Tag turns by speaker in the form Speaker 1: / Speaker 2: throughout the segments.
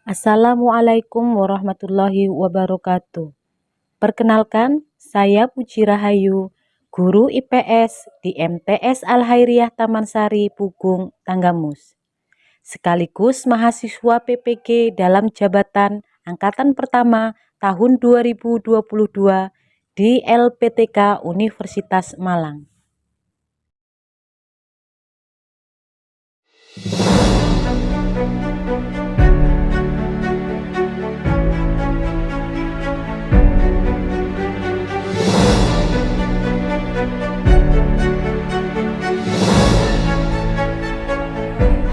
Speaker 1: Assalamualaikum warahmatullahi wabarakatuh. Perkenalkan, saya Puji Rahayu, guru IPS di MTS Al-Hairiyah Taman Sari, Pugung, Tanggamus. Sekaligus mahasiswa PPG dalam jabatan Angkatan Pertama tahun 2022 di LPTK Universitas Malang.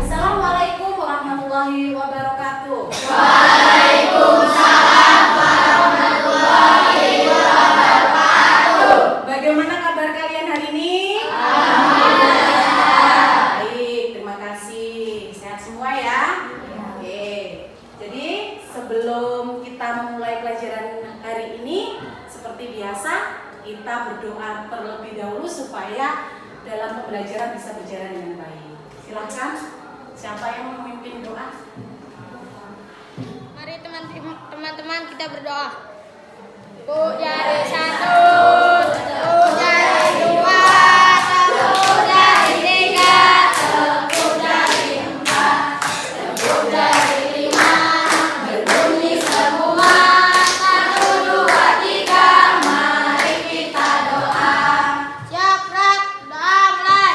Speaker 2: Assalamualaikum warahmatullahi wabarakatuh.
Speaker 3: Waalaikumsalam warahmatullahi wabarakatuh.
Speaker 2: Bagaimana kabar kalian hari ini?
Speaker 3: Alhamdulillah.
Speaker 2: Baik, terima kasih. Sehat semua ya? Oke. Jadi sebelum kita memulai pelajaran hari ini, seperti biasa kita berdoa terlebih dahulu supaya dalam pembelajaran bisa berjalan dengan baik. Silakan, siapa yang memimpin doa?
Speaker 3: Mari teman-teman kita berdoa. Bu dari satu, bu dari dua, bu dari tiga, bu dari empat, bu dari lima, berbunyi semua. Satu, dua, tiga, mari kita doa. Siap, Rak, doa mulai.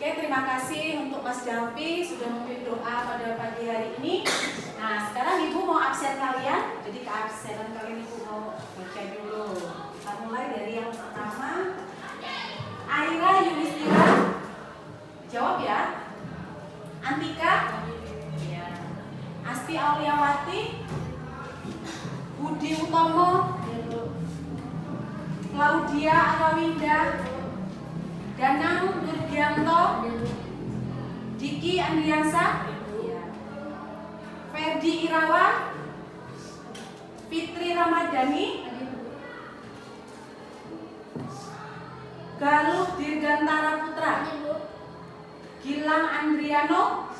Speaker 2: Oke, terima kasih untuk Mas Davi sudah memimpin doa pada pagi hari ini. Nah, sekarang Ibu mau absen kalian. Jadi keabsenan kalian Ibu mau baca dulu. Kita mulai dari yang pertama. Aira Yudhistira. Jawab ya. Antika. Ya. Asti Auliawati. Budi Utomo. Claudia Arawinda. Danang Nurgianto, Diki Andriansa, Ferdi Irawan, Fitri Ramadhani, Galuh Dirgantara Putra, Gilang Andriano,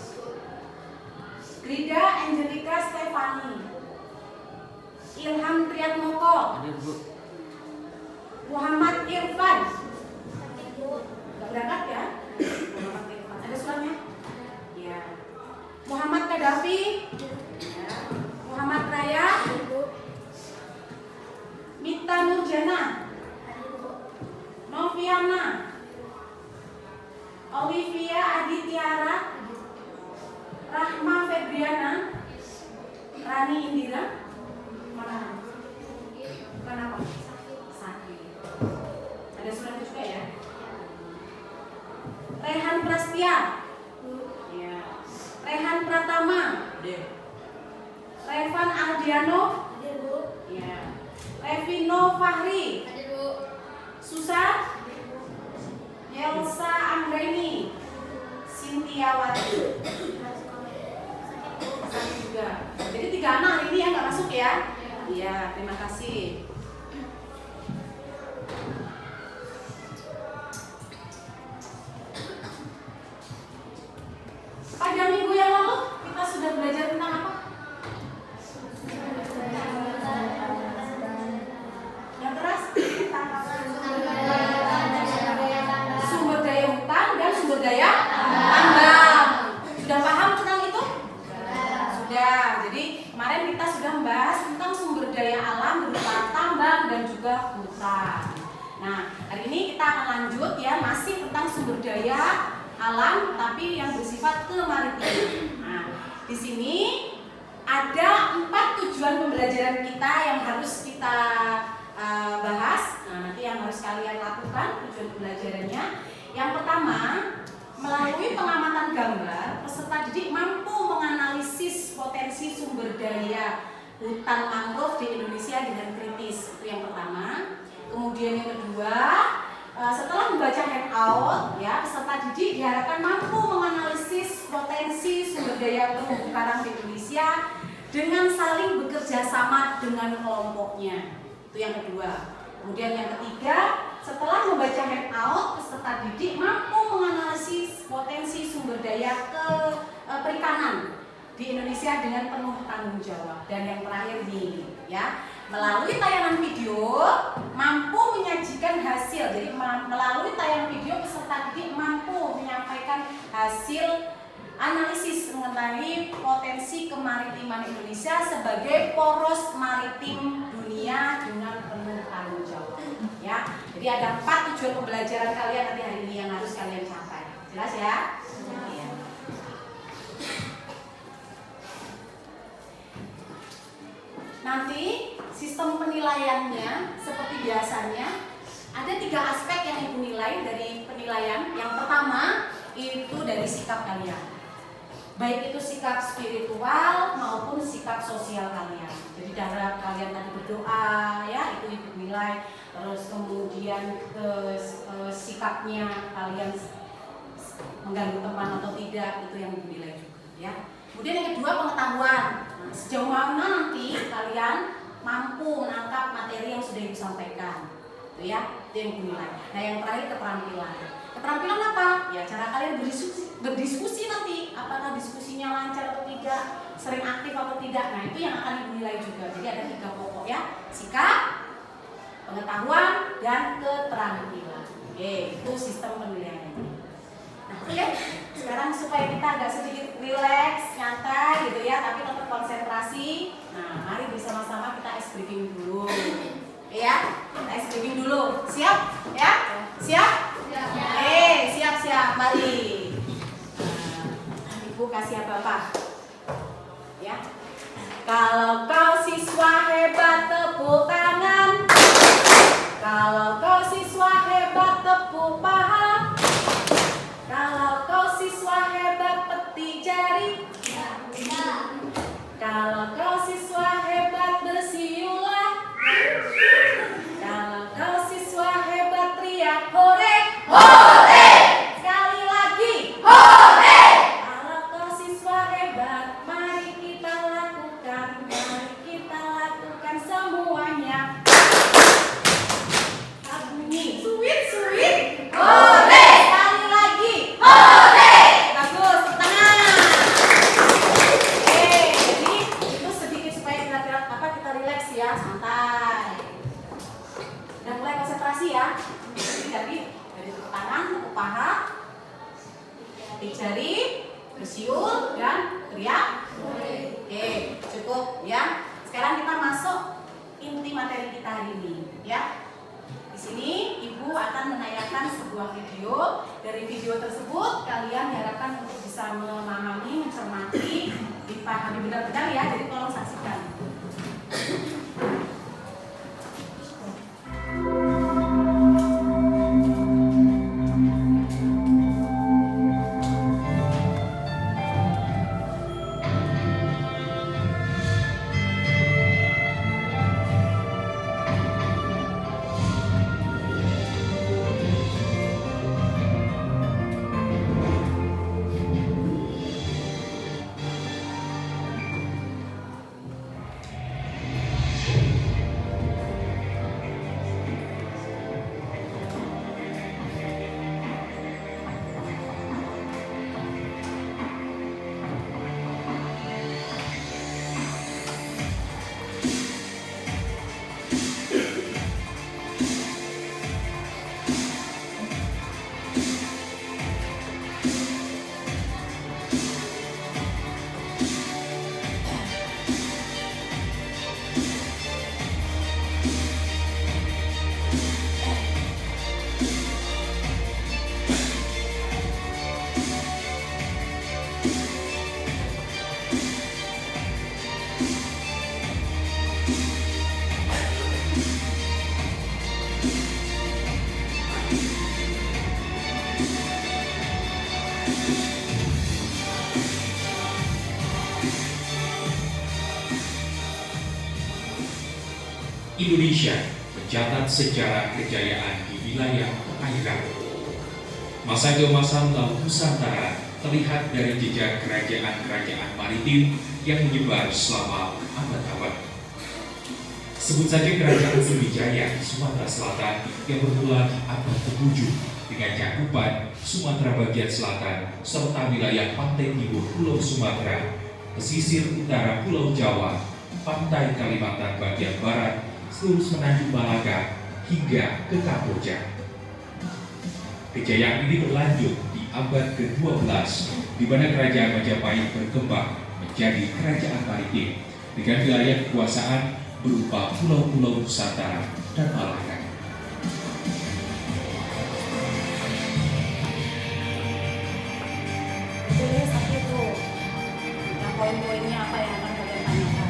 Speaker 2: Grida Angelika Stefani, Ilham Triatmoko, Muhammad Irfan. Berangkat ya? Muhammad Irfan. Ada suratnya? Ya. Muhammad Kadafi. Ya. Muhammad Raya. Mita Nurjana. Noviana. Olivia Aditiara. Rahma Febriana. Rani Indira. Mana? Bukan apa? Sakit. Ada suratnya juga ya? Rehan Prastia, ya. Rehan Pratama, Revan Aldiano, ya. Revino Fahri, Susah, Yelsa Anggreni, Sintiawati. Sakit juga. Jadi 3 anak hari ini yang nggak masuk ya? Iya, terima kasih. kemarin kita sudah membahas tentang sumber daya alam berupa tambang dan juga hutan. Nah, hari ini kita akan lanjut ya, masih tentang sumber daya alam tapi yang bersifat kemaritiman. Nah, di sini ada 4 tujuan pembelajaran kita yang harus kita bahas. Nah, nanti yang harus kalian lakukan tujuan pembelajarannya. Yang pertama, melalui pengamatan gambar, peserta didik mampu menganalisis potensi sumber daya hutan mangrove di Indonesia dengan kritis. Itu yang pertama. Kemudian yang kedua, setelah membaca handout, ya, peserta didik diharapkan mampu menganalisis potensi sumber daya terumbu karang di Indonesia dengan saling bekerja sama dengan kelompoknya. Itu yang kedua. Kemudian yang ketiga, setelah membaca handout, peserta didik mampu menganalisis potensi sumber daya perikanan di Indonesia dengan penuh tanggung jawab. Dan yang terakhir nih, ya, melalui tayangan video mampu menyajikan hasil. Jadi melalui tayangan video peserta didik mampu menyampaikan hasil analisis mengenai potensi kemaritiman Indonesia sebagai poros maritim dunia dengan penuh tanggung jawab. Ya, jadi ada 4 tujuan pembelajaran kalian nanti hari ini yang harus kalian capai. Jelas ya? Ya. Nanti sistem penilaiannya seperti biasanya ada 3 aspek yang ibu nilai dari penilaian. Yang pertama itu dari sikap kalian, baik itu sikap spiritual maupun sikap sosial kalian. Jadi cara kalian tadi berdoa, ya, itu ibu nilai. Terus kemudian sikapnya kalian mengganggu teman atau tidak, itu yang ibu nilai juga, ya. Kemudian yang kedua pengetahuan. Nah, sejauh mana nanti kalian mampu menangkap materi yang sudah ibu sampaikan, itu ya, itu yang ibu nilai. Nah, yang terakhir keterampilan. Keterampilan apa? Ya, cara kalian berdiskusi nanti, apakah diskusinya lancar atau tidak, sering aktif atau tidak. Nah, itu yang akan ibu nilai juga. Jadi ada 3 pokok ya, sikap, pengetahuan, dan keterampilan. Oke, itu sistem penilaiannya. Nah, oke, sekarang supaya kita agak sedikit rileks, nyantai gitu ya, tapi tetap konsentrasi. Nah, mari bersama-sama kita ice breaking dulu. Ya, kita ice breaking dulu. Siap? Ya? Siap? Siap. Mari. Nah, ibu kasih apa? Ya. Kalau kau siswa hebat, tepuk tangan. Kalau kau siswa hebat, tepuk paha. Kalau kau siswa hebat, petik jari. Kalau kau siswa hebat, bersiulah. Kalau kau siswa hebat, teriak hore. Hore! Sekali lagi. Hore! Kalau kau siswa hebat, mari kita lakukan. Mari kita lakukan semuanya. Bunyi sweet. Hore! Sekali lagi. Hore! Bagus, tangan. Oke, jadi itu sedikit supaya kita rileks ya, santai. Udah mulai konsentrasi ya. Jadi dari tepuk tangan, tepuk paha, petik jari, bersiul, dan teriak. Oke, cukup ya. Sekarang kita masuk inti materi kita hari ini ya. Di sini ibu akan menayangkan sebuah video. Dari video tersebut kalian diharapkan untuk bisa memahami, mencermati, dipahami benar-benar ya. Jadi tolong saksikan.
Speaker 4: Indonesia mencatat sejarah kejayaan di wilayah perairan. Masa keemasan Laut Nusantara terlihat dari jejak kerajaan-kerajaan maritim yang menyebar selama abad-abad. Sebut saja Kerajaan Sriwijaya di Sumatera Selatan yang bermula di abad ke-7 dengan cakupan Sumatera bagian selatan serta wilayah pantai timur Pulau Sumatera, pesisir utara Pulau Jawa, pantai Kalimantan bagian barat, seluruh semenanjung Malaka hingga ke Kamboja. Kejayaan ini berlanjut di abad ke-12 di mana Kerajaan Majapahit berkembang menjadi kerajaan maritim dengan wilayah kekuasaan berupa pulau-pulau Nusantara dan Malaka.
Speaker 2: Tulis apa itu? Nah, poin-poinnya apa yang akan kalian tanyakan?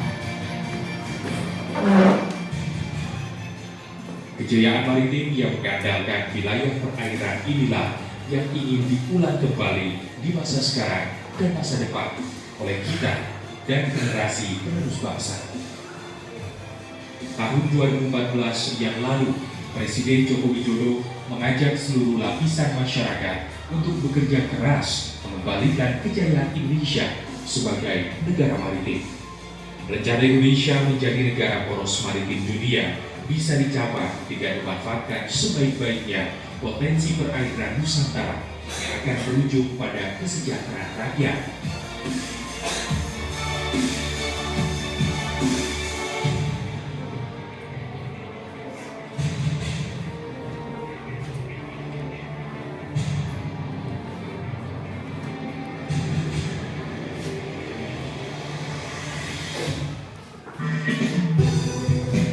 Speaker 4: Kejayaan maritim yang mengandalkan wilayah perairan inilah yang ingin diulang kembali di masa sekarang dan masa depan oleh kita dan generasi penerus bangsa. Tahun 2014 yang lalu, Presiden Joko Widodo mengajak seluruh lapisan masyarakat untuk bekerja keras mengembalikan kejayaan Indonesia sebagai negara maritim. Rencana Indonesia menjadi negara poros maritim dunia bisa dicapai dengan memanfaatkan sebaik-baiknya potensi perairan Nusantara yang akan berujung pada kesejahteraan rakyat.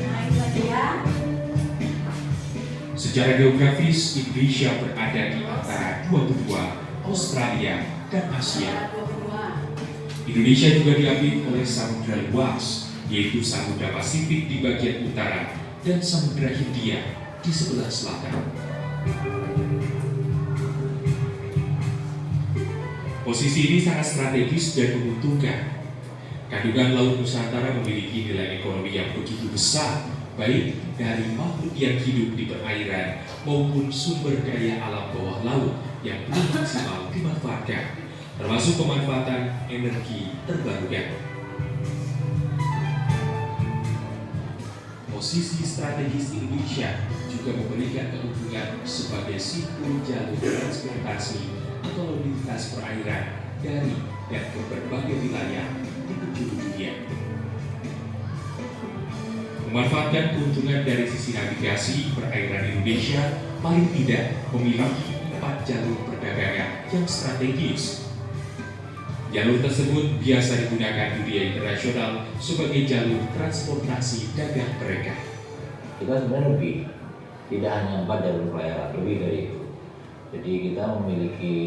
Speaker 2: Nah, itu aja ya.
Speaker 4: Secara geografis, Indonesia berada di antara dua benua, Australia dan Asia.
Speaker 2: 22.
Speaker 4: Indonesia juga diapit oleh samudra luas, yaitu Samudra Pasifik di bagian utara dan Samudra Hindia di sebelah selatan. Posisi ini sangat strategis dan menguntungkan. Kandungan Laut Nusantara memiliki nilai ekonomi yang begitu besar, baik dari makhluk yang hidup di perairan maupun sumber daya alam bawah laut yang belum maksimal dimanfaatkan, termasuk pemanfaatan energi terbarukan. Posisi strategis Indonesia juga memberikan keuntungan sebagai simpul jalur transportasi atau lalu lintas perairan dari dan ke berbagai wilayah di penjuru dunia. Memanfaatkan keuntungan dari sisi navigasi, perairan Indonesia paling tidak memiliki 4 jalur perdagangan yang strategis. Jalur tersebut biasa digunakan dunia internasional sebagai jalur transportasi dagang mereka.
Speaker 5: Kita sebenarnya lebih, tidak hanya 4 jalur pelayaran, lebih dari itu. Jadi kita memiliki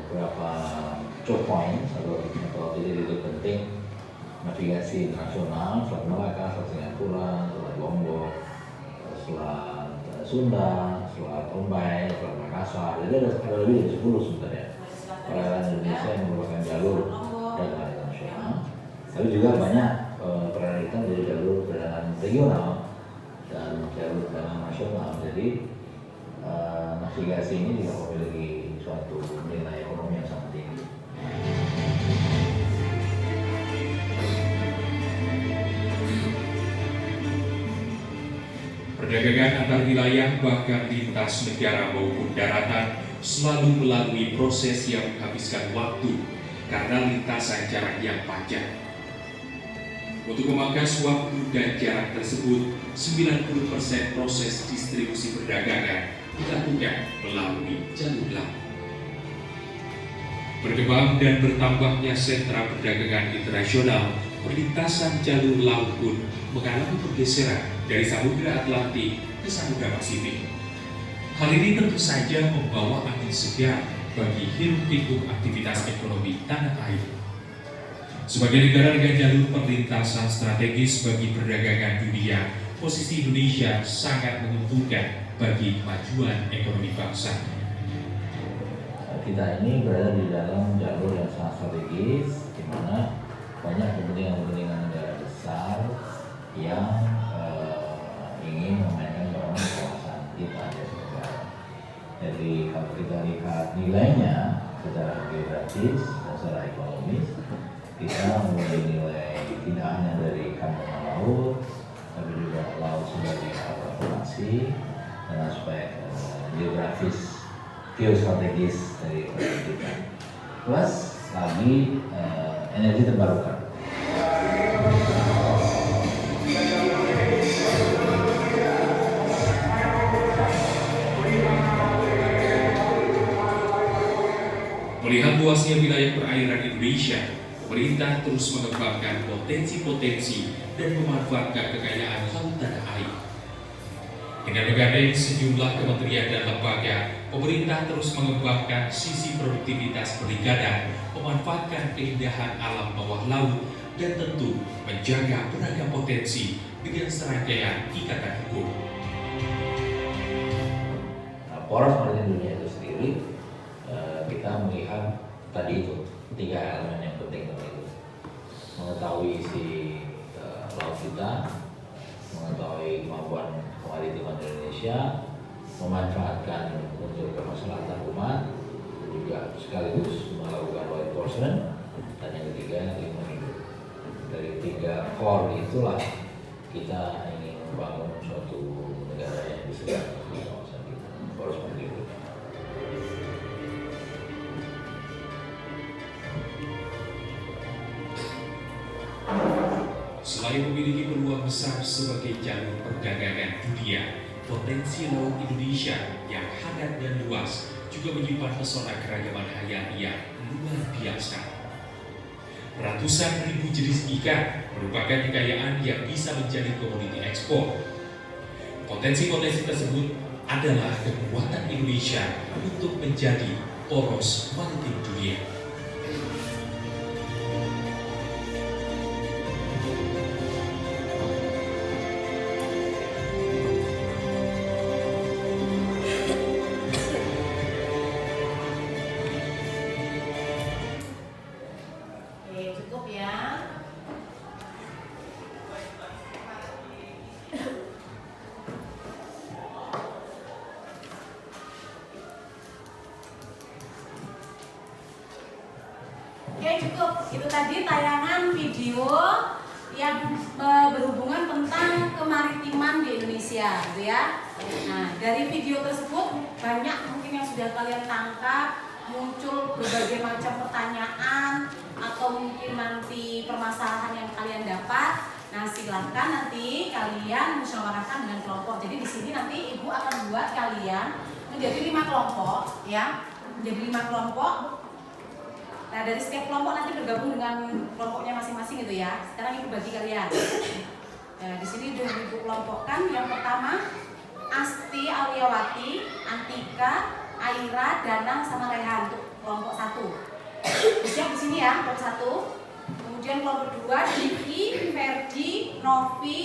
Speaker 5: beberapa choke point atau titik-titik penting navigasi internasional, Selat Malaka, Selat Singapura, Selat Lombok, Selat Sunda, Selat Rombay, Selat Makassar. Jadi ada lebih dari 10 sebenarnya perairan Indonesia yang merupakan jalur dagang internasional. Tapi juga banyak perairan kita menjadi jalur perdagangan regional dan jalur perdagangan nasional. Jadi navigasi ini juga memiliki suatu nilai ekonomi yang sangat tinggi.
Speaker 4: Perdagangan antar wilayah bahkan lintas negara maupun daratan selalu melalui proses yang menghabiskan waktu karena lintasan jarak yang panjang. Untuk memangkas waktu dan jarak tersebut, 90% proses distribusi perdagangan dilakukan melalui jalur laut. Berkembang dan bertambahnya sentra perdagangan internasional, perlintasan jalur laut pun mengalami pergeseran dari Samudra Atlantik ke Samudra Pasifik. Hal ini tentu saja membawa angin segar bagi hiruk-pikuk aktivitas ekonomi tanah air. Sebagai negara dengan jalur perlintasan strategis bagi perdagangan dunia, posisi Indonesia sangat menguntungkan bagi kemajuan ekonomi bangsa.
Speaker 5: Kita ini berada di dalam jalur yang sangat strategis, di mana banyak kepentingan-kepentingan negara besar yang Jadi kalau kita lihat nilainya secara geografis dan secara ekonomis, kita mempunyai nilai tidak hanya dari kandungan laut, tapi juga laut sebagai transportasi dan aspek geografis, geostrategis dari kita. Plus lagi energi terbarukan.
Speaker 4: Melihat luasnya wilayah perairan Indonesia, pemerintah terus mengembangkan potensi-potensi dan memanfaatkan kekayaan laut tanah air. Dengan menggandeng sejumlah kementerian dan lembaga, pemerintah terus mengembangkan sisi produktivitas perikanan, memanfaatkan keindahan alam bawah laut, dan tentu menjaga beragam potensi dengan serangkaian ikatan hukum.
Speaker 5: Poros maritim dunia itu sendiri, kita melihat tadi itu 3 elemen yang penting itu: mengetahui isi laut kita, mengetahui kemampuan kemaritiman Indonesia, memanfaatkan untuk kemaslahatan umat, juga sekaligus melakukan law enforcement, dan yang ketiga lingkungan hidup. Dari 3 core itulah kita ingin membangun suatu negara yang bisa di kawasan kita. Poros maritim.
Speaker 4: Selain memiliki peluang besar sebagai jalur perdagangan dunia, potensi laut Indonesia yang hangat dan luas juga menyimpan pesona keragaman hayati yang luar biasa. Ratusan ribu jenis ikan merupakan kekayaan yang bisa menjadi komoditi ekspor. Potensi-potensi tersebut adalah kekuatan Indonesia untuk menjadi poros maritim dunia.
Speaker 2: Cukup ya. Oke, cukup. Itu tadi tayangan video yang berhubungan tentang kemaritiman di Indonesia, gitu ya. Nah, dari video tersebut banyak mungkin yang sudah kalian tangkap, muncul berbagai macam pertanyaan atau mungkin nanti permasalahan yang kalian dapat. Nah, silahkan nanti kalian musyawarahkan dengan kelompok. Jadi di sini nanti ibu akan buat kalian menjadi 5 kelompok, ya, menjadi 5 kelompok. Nah, dari setiap kelompok nanti bergabung dengan kelompoknya masing-masing gitu ya. Sekarang ibu bagi kalian. Nah, di sini ibu kelompokkan. Yang pertama Asti Auliawati, Antika, Aira, Danang, sama Rehan untuk kelompok 1. Siap di sini ya, kelompok 1. Kemudian kelompok 2 Diki, Ferdi, Novi,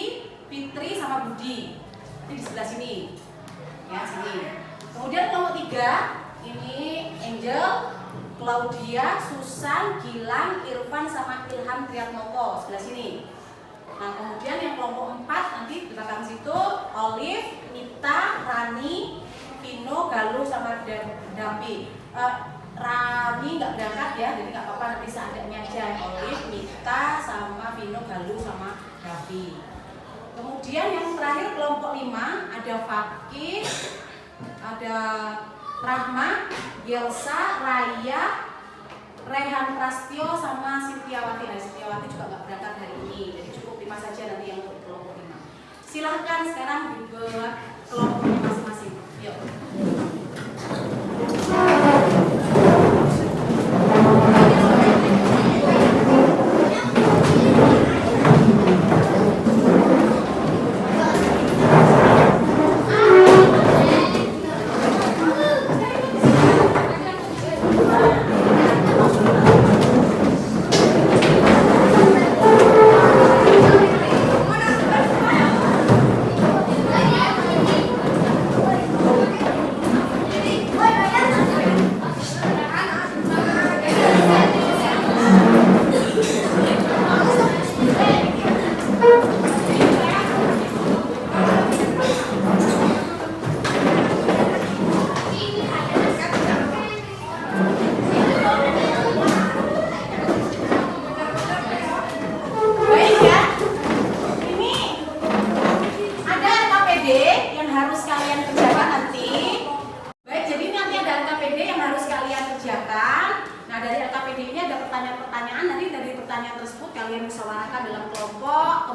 Speaker 2: Fitri, sama Budi. Ini di sebelah sini. Ya, sini. Kemudian kelompok 3 ini Angel, Claudia, Susan, Gilang, Irfan, sama Ilham Triatmoko, sebelah sini. Nah, kemudian yang kelompok 4 nanti di belakang situ Olive, Nita, Rani, Vino, Galuh, sama Dampi. Rani nggak berangkat ya, jadi nggak apa-apa, nanti seadanya aja. Olive, Nita, sama Vino, Galuh, sama Dampi. Kemudian yang terakhir kelompok 5 ada Fakih, ada Rahma, Yelsa, Raya, Rehan Prastio, sama Sintiawati. Nah, Sintiawati juga nggak berangkat hari ini, jadi cukup 5 saja nanti yang untuk kelompok 5. Silahkan sekarang dibuat kelompoknya masing-masing. Yuk.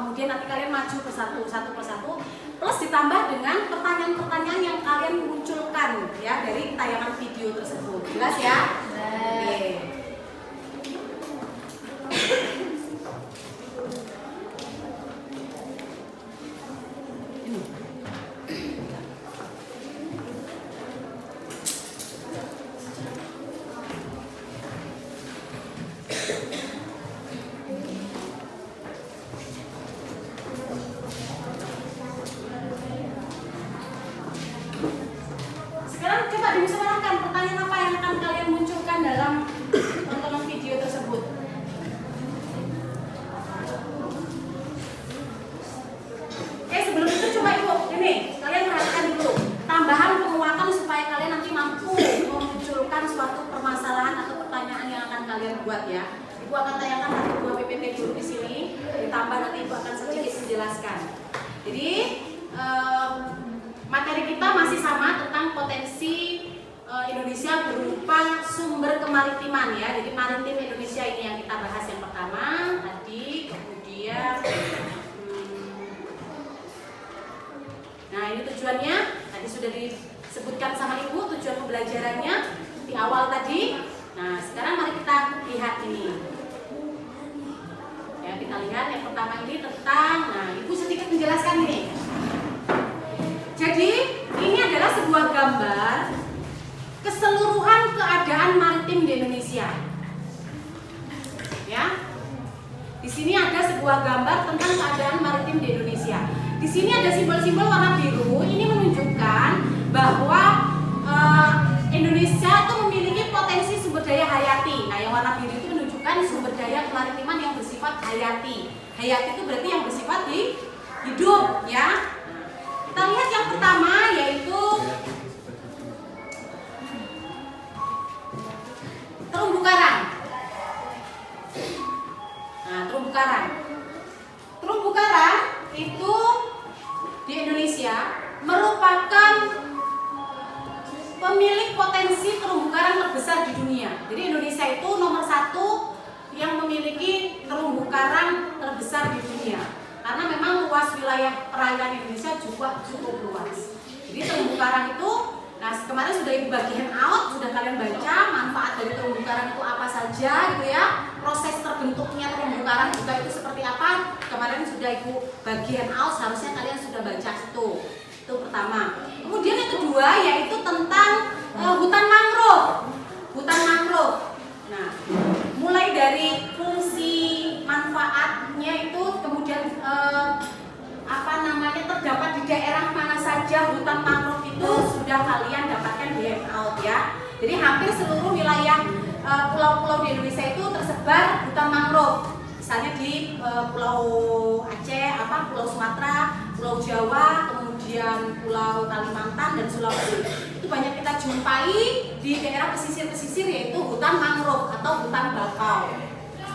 Speaker 2: kemudian nanti kalian maju satu persatu, plus ditambah dengan pertanyaan-pertanyaan yang kalian munculkan ya dari tayangan video tersebut. Jelas ya? Oke. Sekarang coba dimusyawarahkan pertanyaan apa yang akan kalian munculkan dalam tontonan video tersebut. Sebelum itu coba ibu, ini kalian perhatikan dulu tambahan penguatan supaya kalian nanti mampu memunculkan suatu permasalahan atau pertanyaan yang akan kalian buat ya. Ibu akan tayangkan satu buah PPT dulu di sini, ditambah nanti ibu akan sedikit menjelaskan. Jadi materi kita masih sama tentang potensi Indonesia berupa sumber kemaritiman ya. Jadi maritim Indonesia ini yang kita bahas yang pertama tadi, kemudian nah ini tujuannya tadi sudah disebutkan sama ibu tujuan pembelajarannya di awal tadi. Nah sekarang mari kita lihat ini ya, kita lihat yang pertama ini tentang, nah ibu sedikit menjelaskan ini. Jadi ini adalah sebuah gambar keseluruhan keadaan maritim di Indonesia. Ya. Di sini ada sebuah gambar tentang keadaan maritim di Indonesia. Di sini ada simbol-simbol warna biru. Ini menunjukkan bahwa Indonesia itu memiliki potensi sumber daya hayati. Nah, yang warna biru itu menunjukkan sumber daya kemaritiman yang bersifat hayati. Hayati itu berarti yang bersifat hidup, ya. Kita lihat yang pertama yaitu terumbu karang. Nah, terumbu karang. Terumbu karang itu di Indonesia merupakan pemilik potensi terumbu karang terbesar di dunia. Jadi Indonesia itu nomor 1 yang memiliki terumbu karang terbesar di dunia. Karena memang luas wilayah perairan Indonesia juga cukup luas. Jadi terumbu karang itu, nah kemarin sudah ibu bagian out, sudah kalian baca manfaat dari terumbu karang itu apa saja gitu ya. Proses terbentuknya terumbu karang juga itu seperti apa. Kemarin sudah ibu bagian out, seharusnya kalian sudah baca itu. Itu pertama. Kemudian yang kedua yaitu tentang hutan mangrove. Hutan mangrove. Nah, mulai dari fungsi manfaatnya itu, kemudian terdapat di daerah mana saja hutan mangrove itu sudah kalian dapatkan di handout ya. Jadi hampir seluruh wilayah pulau-pulau di Indonesia itu tersebar hutan mangrove. Misalnya di Pulau Aceh, Pulau Sumatera, Pulau Jawa, kemudian Pulau Kalimantan dan Sulawesi. Itu banyak kita jumpai di daerah pesisir-pesisir yaitu hutan mangrove atau hutan bakau.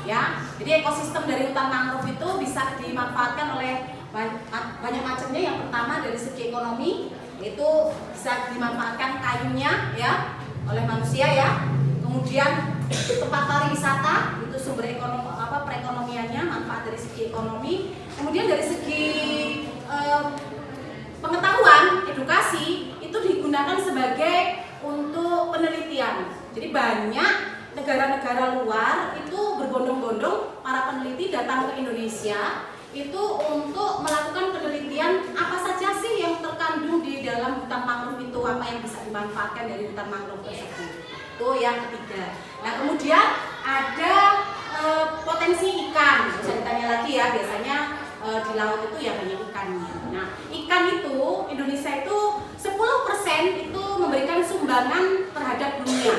Speaker 2: Ya, jadi ekosistem dari hutan mangrove itu bisa dimanfaatkan oleh banyak macamnya. Yang pertama dari segi ekonomi, yaitu bisa dimanfaatkan kayunya ya oleh manusia ya. Kemudian tempat pariwisata itu sumber ekonomi perekonomiannya, manfaat dari segi ekonomi. Kemudian dari segi pengetahuan, edukasi itu digunakan sebagai untuk penelitian. Jadi banyak negara-negara luar itu berbondong-bondong para peneliti datang ke Indonesia itu untuk melakukan penelitian apa saja sih yang terkandung di dalam hutan mangrove itu, apa yang bisa dimanfaatkan dari hutan mangrove tersebut. Itu yang ketiga. Nah kemudian ada potensi ikan, bisa ditanya lagi ya, biasanya di laut itu ya banyak ikannya. Nah ikan itu Indonesia itu 10% itu memberikan sumbangan terhadap dunia.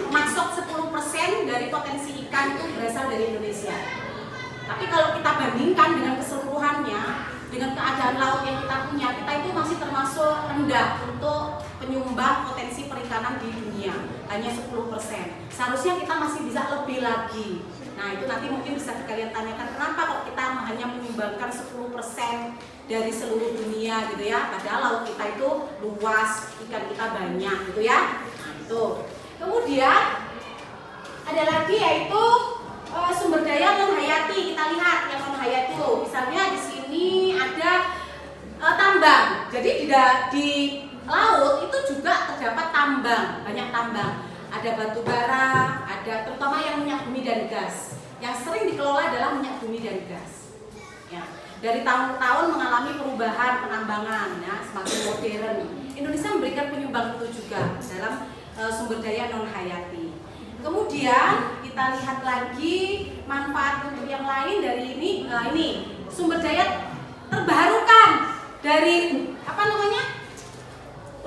Speaker 2: Masuk 10% dari potensi ikan itu berasal dari Indonesia. Tapi kalau kita bandingkan dengan keseluruhannya, dengan keadaan laut yang kita punya, kita itu masih termasuk rendah untuk penyumbang potensi perikanan di dunia, hanya 10%. Seharusnya kita masih bisa lebih lagi. Nah itu nanti mungkin bisa kalian tanyakan, kenapa kok kita hanya menyumbangkan 10% dari seluruh dunia gitu ya, padahal laut kita itu luas, ikan kita banyak gitu ya. Nah itu. Kemudian ada lagi yaitu sumber daya non hayati kita lihat yang non hayati tuh. Misalnya di sini ada tambang. Jadi di laut itu juga terdapat tambang, banyak tambang. Ada batu bara, ada terutama yang minyak bumi dan gas. Yang sering dikelola adalah minyak bumi dan gas. Ya, dari tahun ke tahun mengalami perubahan penambangan, ya, semakin modern. Indonesia memberikan penyumbang itu juga dalam sumber daya non hayati. Kemudian kita lihat lagi manfaat untuk yang lain dari ini sumber daya terbarukan dari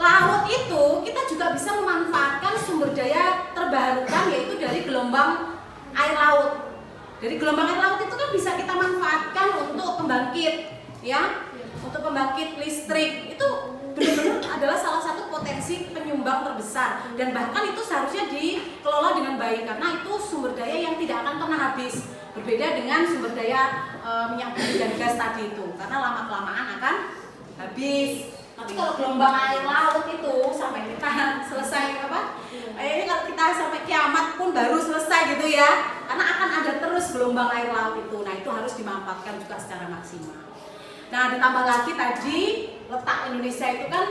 Speaker 2: laut itu. Kita juga bisa memanfaatkan sumber daya terbarukan, yaitu dari gelombang air laut. Dari gelombang air laut itu kan bisa kita manfaatkan untuk pembangkit, ya, untuk pembangkit listrik. Itu benar-benar adalah salah satu potensi penyumbang terbesar, dan bahkan itu seharusnya dikelola dengan baik karena itu sumber daya yang tidak akan pernah habis. Berbeda dengan sumber daya minyak bumi dan gas tadi itu, karena lama-kelamaan akan habis. Tapi kalau gelombang air laut itu sampai kita selesai ini kalau kita sampai kiamat pun baru selesai gitu ya, karena akan ada terus gelombang air laut itu. Nah itu harus dimanfaatkan juga secara maksimal. Nah ditambah lagi tadi letak Indonesia itu kan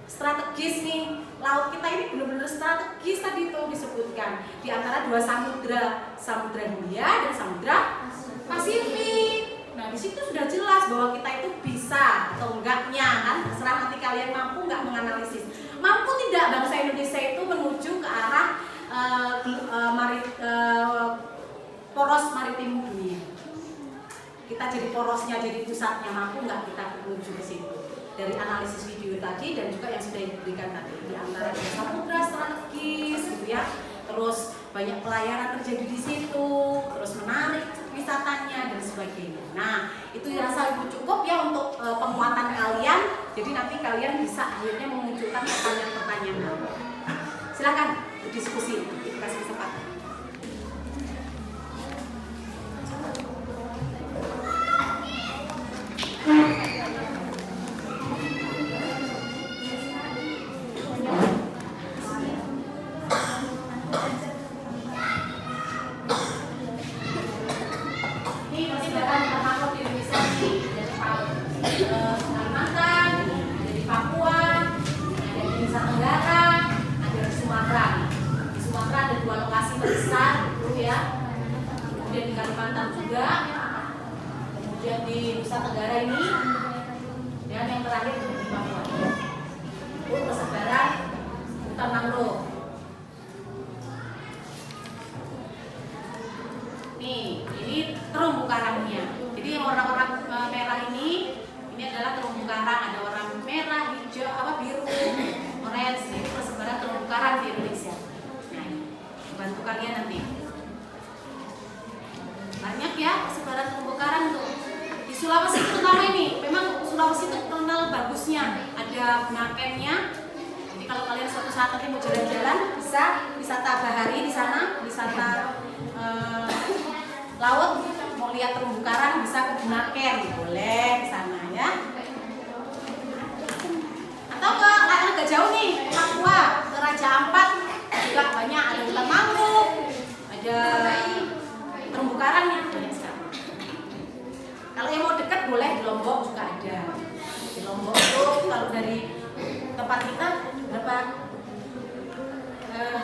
Speaker 2: strategis nih, laut kita ini benar-benar strategis tadi itu disebutkan di antara dua samudra, Samudra Hindia dan Samudra Pasifik. Nah di situ sudah jelas bahwa kita itu bisa atau enggaknya kan, terserah nanti kalian mampu nggak menganalisis. Mampu tidak bangsa Indonesia itu menuju ke arah poros maritim dunia. Kita jadi porosnya, jadi pusatnya, mampu nggak kita menuju ke situ? Dari analisis video tadi dan juga yang sudah diberikan tadi, di antara samudra strategis gitu ya, terus banyak pelayaran terjadi di situ, terus menarik wisatanya dan sebagainya. Nah itu rasa cukup ya untuk penguatan kalian. Jadi nanti kalian bisa akhirnya memunculkan pertanyaan-pertanyaan. Silakan berdiskusi, dikasih kesempatan.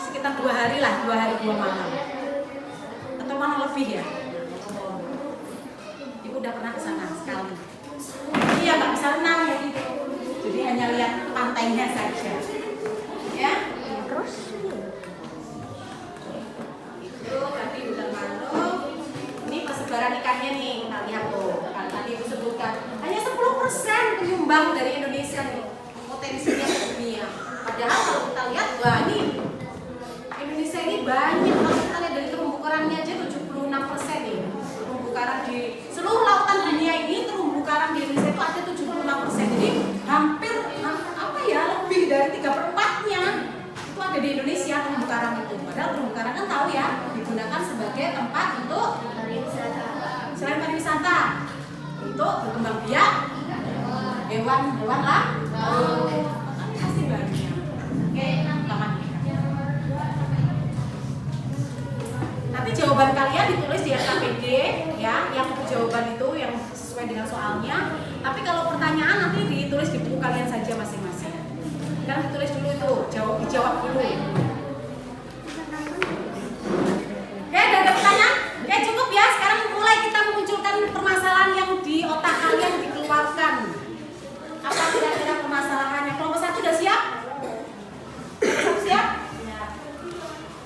Speaker 2: Sekitar 2 hari lah, 2 hari 2 malam atau malah lebih ya. Ibu udah pernah ke sana sekali. Iya, nggak bisa renang ya gitu. Jadi hanya lihat pantainya saja. Ya. Terus itu tadi hutan mangrove. Ini persebaran ikannya nih, kita lihat tuh. Tadi Ibu sebutkan hanya 10% penyumbang dari Indonesia nih, potensinya ke dunia. Padahal kalau kita lihat, wah ini Indonesia ini banyak. Kalau kita lihat dari terumbu karangnya aja 76% nih. Terumbu karang di seluruh lautan dunia ini, terumbu karang di Indonesia itu ada 76%. Jadi hampir lebih dari 3/4-nya itu ada di Indonesia terumbu karang itu. Padahal terumbu karang kan tahu ya, digunakan sebagai tempat untuk selain pariwisata, untuk berkembang biak hewan-hewan lah. Pasti banyak. Oke, nanti jawaban jawaban kalian ditulis di SKPD ya, yang jawaban itu yang sesuai dengan soalnya. Tapi kalau pertanyaan nanti ditulis di buku kalian saja masing-masing. Sekarang ditulis dulu itu, dijawab dulu. Oke, ada pertanyaan? Oke, cukup ya. Sekarang mulai kita memunculkan permasalahan yang di otak kalian dikeluarkan. Apa kira-kira permasalahannya? Kelompok 1 udah siap? Siap?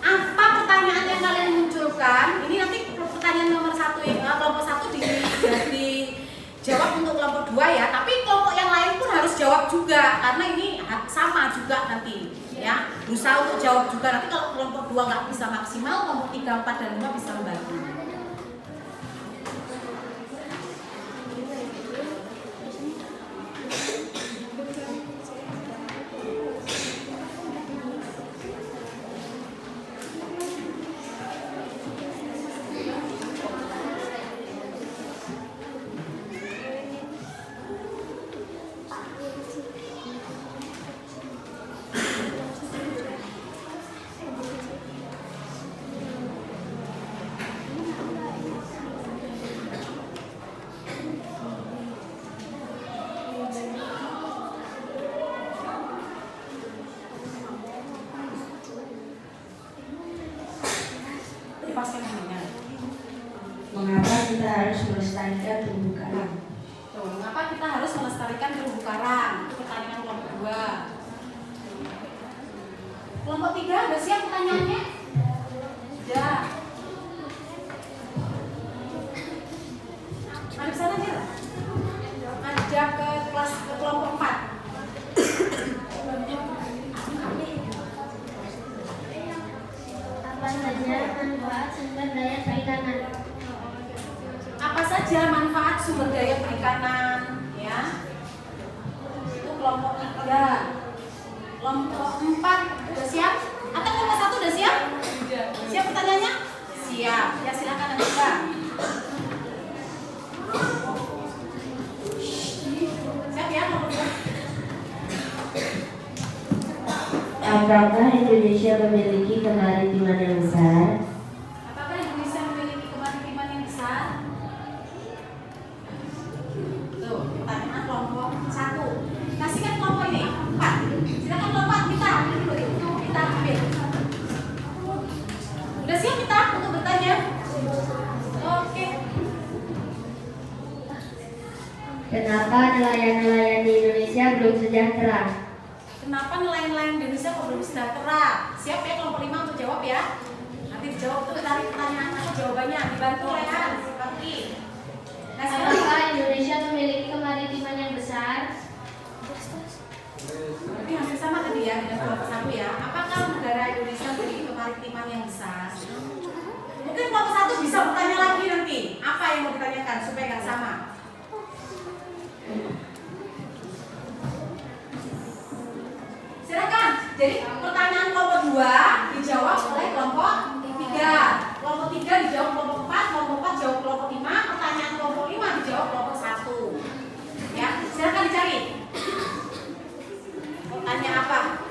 Speaker 2: Apa pertanyaan yang kalian munculkan? Ini nanti pertanyaan nomor 1 kelompok 1 dijawab untuk kelompok 2 ya. Tapi kelompok yang lain pun harus jawab juga karena ini sama juga nanti ya. Berusaha untuk jawab juga. Nanti kalau kelompok 2 nggak bisa maksimal, kelompok 3, 4, dan 5 bisa membantu.
Speaker 6: Mengapa kita harus melestarikan terumbu karang?
Speaker 2: Tuh, mengapa kita harus melestarikan terumbu karang? Itu pertanyaan kelompok 2. Kelompok 3 udah siap pertanyaannya? Sudah. Ada di sana aja. Ada ke kelompok 4.
Speaker 3: Apa saja manfaat sumber daya perikanan?
Speaker 2: Apa saja manfaat sumber daya perikanan ya? Itu kelompok 3. Kelompok 4 udah siap? Atau kelompok 1 udah siap? Siap pertanyaannya? Siap. Ya silakan Anda. Siap ya kelompok 2.
Speaker 6: Apakah Indonesia memiliki kemaritiman yang besar?
Speaker 2: Apakah Indonesia memiliki kemaritiman yang besar? Tuh, pertanyaan kelompok 1. Kasihkan kelompok ini 4. Silakan kelompok kita ambil. Udah siap kita untuk bertanya? Oke.
Speaker 3: Kenapa nelayan-nelayan di Indonesia belum sejahtera?
Speaker 2: Kenapa nelayan-nelayan Indonesia kok belum sejahtera? Siap ya kelompok 5 untuk jawab ya? Nanti dijawab tuh cari pertanyaan nanti jawabannya dibantu oleh Hans. Kaki. Nah,
Speaker 3: Apakah Indonesia memiliki kemaritiman yang besar?
Speaker 2: Berarti hampir sama tadi ya dengan kelompok 1 ya. Apakah negara Indonesia memiliki kemaritiman yang besar? Mungkin kelompok 1 bisa bertanya lagi nanti. Apa yang mau ditanyakan supaya nggak sama? Silakan. Jadi pertanyaan kelompok 2 dijawab oleh kelompok 3. Kelompok 3 dijawab kelompok 4, kelompok 4 jawab kelompok 5, pertanyaan kelompok 5 dijawab kelompok 1. Ya, silakan dicari. Tanya apa?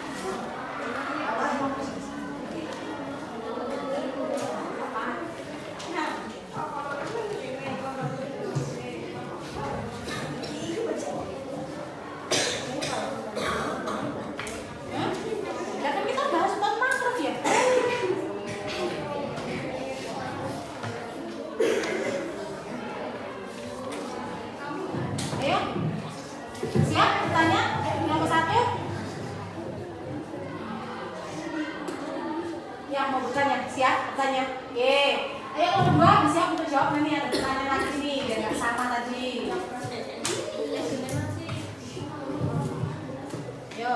Speaker 2: Ya kan kita bahas tentang mangrove ya. Ayo, siap bertanya nomor 1. Yang mau bertanya, siap bertanya. Ayo nomor 2 siap untuk jawab nanti ada pertanyaan lagi nih biar nggak sama tadi. Yo.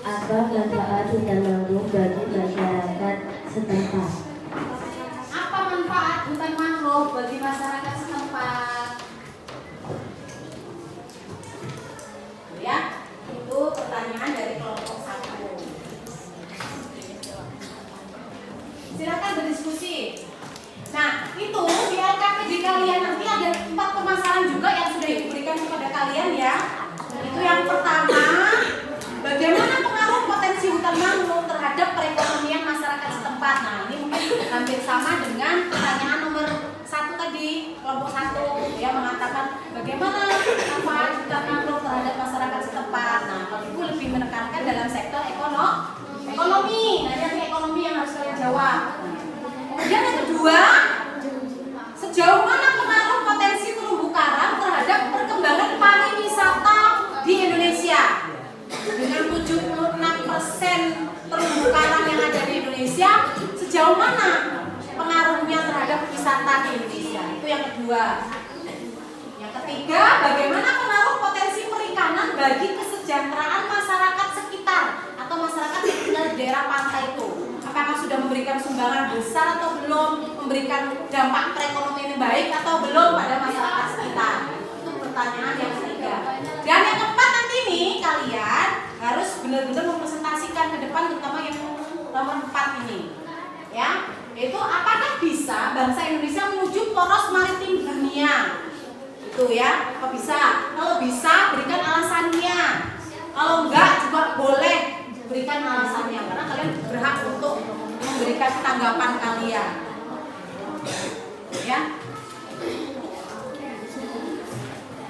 Speaker 6: Apa manfaat hutan mangrove bagi masyarakat setempat?
Speaker 2: Apa manfaat hutan mangrove bagi masyarakat setempat? Ya, itu pertanyaan dari kelompok 1. Silakan berdiskusi. Nah, itu di LKPD kalian nanti ada 4 permasalahan juga yang sudah diberikan kepada kalian ya. Itu yang pertama, bagaimana pengaruh potensi hutan mangrove terhadap perekonomian masyarakat kelompok 1 ya mengatakan bagaimana manfaat hutan mangrove terhadap masyarakat setempat. Nah, kalau Ibu lebih menekankan dalam sektor ekonomi. Nah, ini ekonomi yang harus kalian jawab. Kemudian yang kedua, sejauh mana pengaruh potensi terumbu karang terhadap perkembangan pariwisata di Indonesia? Dengan 76% terumbu karang yang ada di Indonesia, sejauh mana pengaruhnya terhadap wisata di Indonesia? Itu yang kedua. Yang ketiga, bagaimana pengaruh potensi perikanan bagi kesejahteraan masyarakat sekitar atau masyarakat yang tinggal di daerah pantai itu? Apakah sudah memberikan sumbangan besar atau belum, memberikan dampak perekonomian yang baik atau belum pada masyarakat sekitar? Itu pertanyaan yang ketiga. Dan yang keempat nanti nih kalian harus benar-benar mempresentasikan ke depan, terutama yang nomor 4 ini, ya. Itu apakah bisa bangsa Indonesia menuju poros maritim dunia? Itu ya, apa bisa? Kalau bisa berikan alasannya. Kalau enggak juga boleh berikan alasannya, karena kalian berhak untuk memberikan tanggapan kalian. Ya.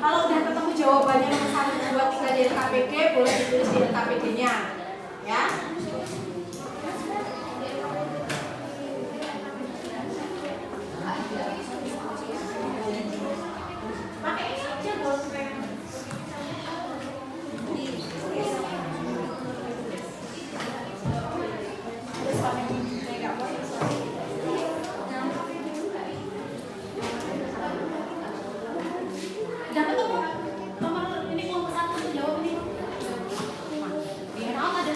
Speaker 2: Kalau udah ketemu jawabannya nomor 1, 2, 3 dari KPD, boleh ditulis di KPD-nya. Ya. Pakai ini aja bolpen. Udah ketemu nomor ini kelompok 1 untuk jawab ini. Di hand ada.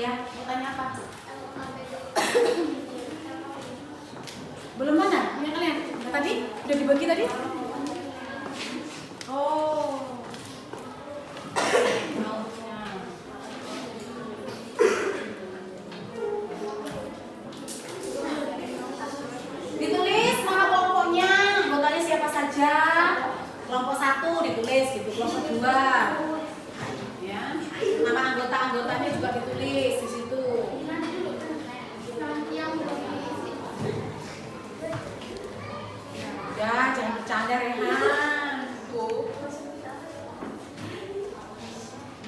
Speaker 2: Ya, mau tanya apa? Belum mana? Punya kalian? Nah, tadi? Udah dibagi tadi? Oh. Ditulis nama kelompoknya, anggotanya siapa saja. Kelompok 1 ditulis gitu, kelompok 2. Ya. Nama anggota-anggotanya juga ditulis di situ. Ya, jangan bercanda Rehan. Tuh.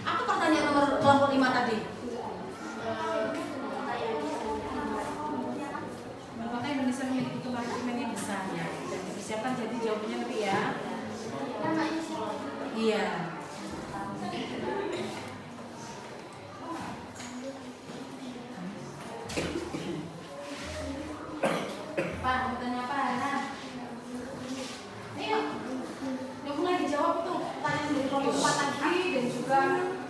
Speaker 2: Apa pertanyaan nomor kelompok 5 tadi? Mengapa Indonesia memiliki kemaritiman yang besar ya? Dan disiapkan jadi jawabannya nanti ya. Iya. Pak, mau tanya apa? Ayo, udah mulai dijawab tuh pertanyaan dari kelompok 4 tadi dan juga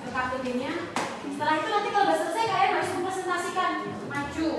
Speaker 2: KPD-nya. Setelah itu nanti kalau udah selesai kalian harus mempresentasikan maju.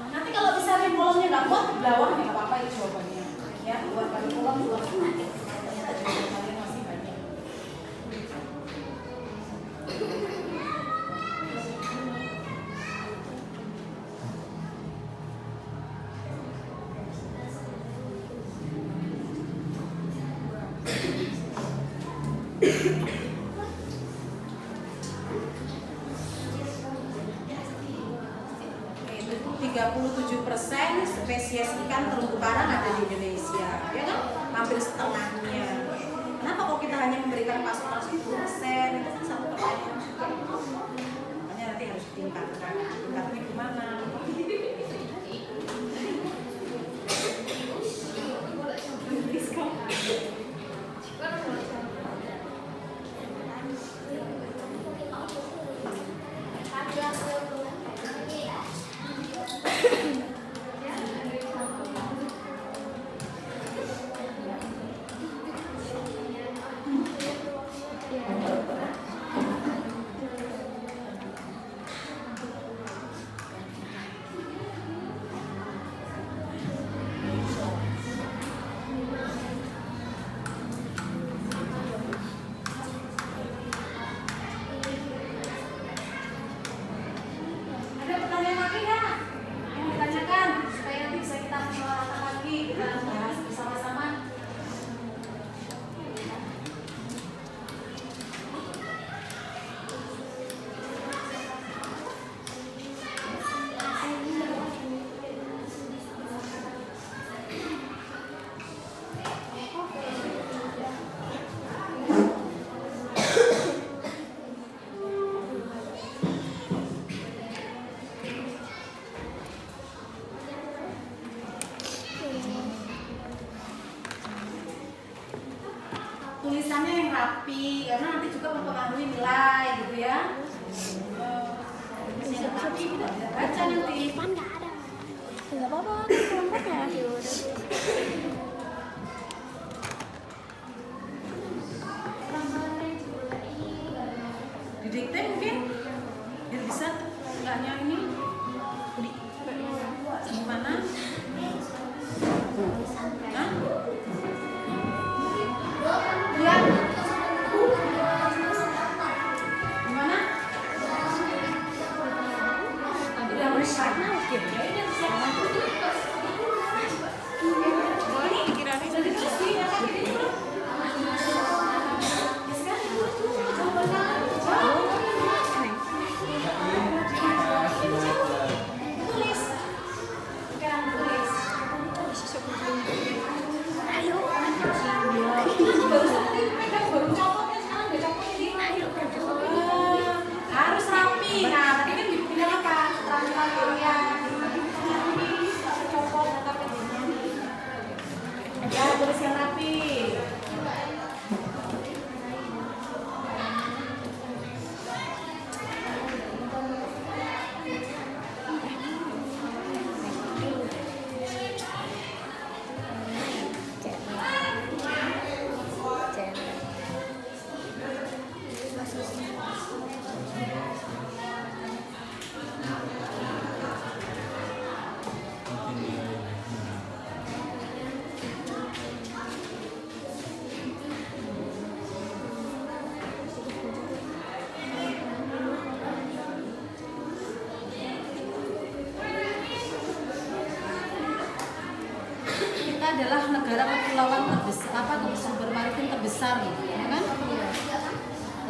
Speaker 2: Nanti kalau misalnya kolomnya nggak muat, di bawah nggak apa-apa itu jawabannya. Ya, buat kali kolom juga. Ternyata jawaban kalian masih banyak. Itu 37% spesies ikan terumbu karang ada di Indonesia, ya kan? Hampir setengahnya. Kenapa kok kita hanya memberikan pasokan 10%? Itu kan satu pertanyaan juga. Makanya nanti harus ditingkatkan. Tingkatnya gimana? rapi karena nanti juga mempengaruhi nilai gitu ya. Yang rapi kita bisa baca nanti.
Speaker 3: Nggak apa-apa, kelompoknya.
Speaker 2: Didikte mungkin biar bisa enggaknya ini gimana? Hah? Ya. Gimana? Udah mereka. Oke. Harus rapi. Nah, tadi kan dibilang apa? Terang-terang kalian. Copot ya, tulis yang rapi. Adalah negara kepulauan terbesar, sumber maritim terbesar, ya kan?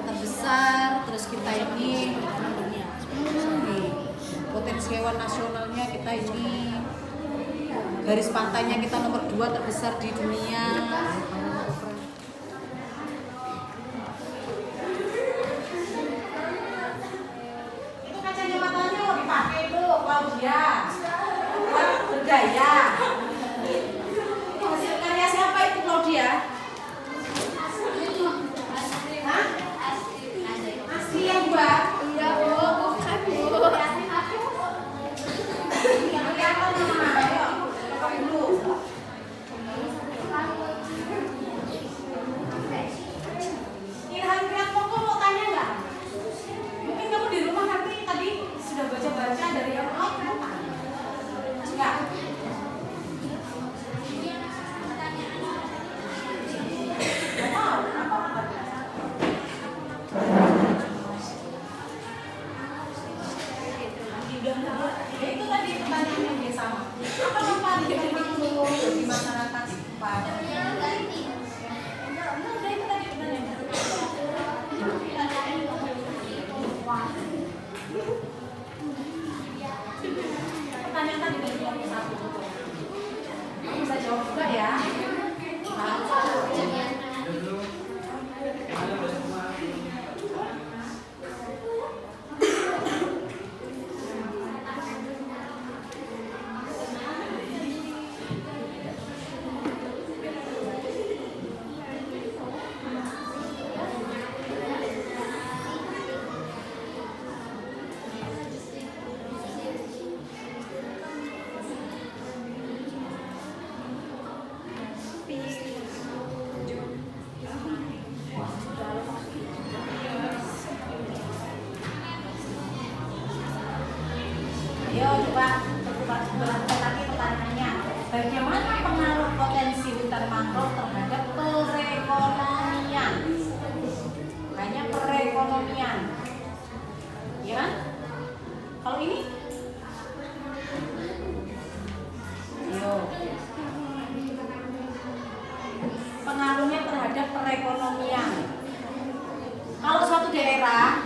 Speaker 2: Terbesar, terus kita ini potensi hewan nasionalnya kita ini, garis pantainya kita nomor 2 terbesar di dunia. Itu kacanya matanya mau dipakai itu, Claudia, buat bergaya. Siapa itu Claudia? Hah? Asli yang buat? Iya, Bu. Bukan, Bu. Kelihatan mana? Ayo, coba dulu. Ilham Priatmoko mau tanya nggak? Mungkin kamu di rumah nanti tadi sudah baca-baca dari yang enggak? Ya itu tadi pertanyaan yang dia sama. Apa manfaat di masyarakat setempat? Udah itu tadi pertanyaannya. Pertanyaan tadi dari kelompok 1. Kamu bisa jawab juga ya. Ayo coba berlakukan lagi pertanyaannya. Bagaimana pengaruh potensi hutan mangrove terhadap perekonomian? Hanya perekonomian, ya kan? Kalau ini, ayo. Pengaruhnya terhadap perekonomian. Kalau suatu daerah,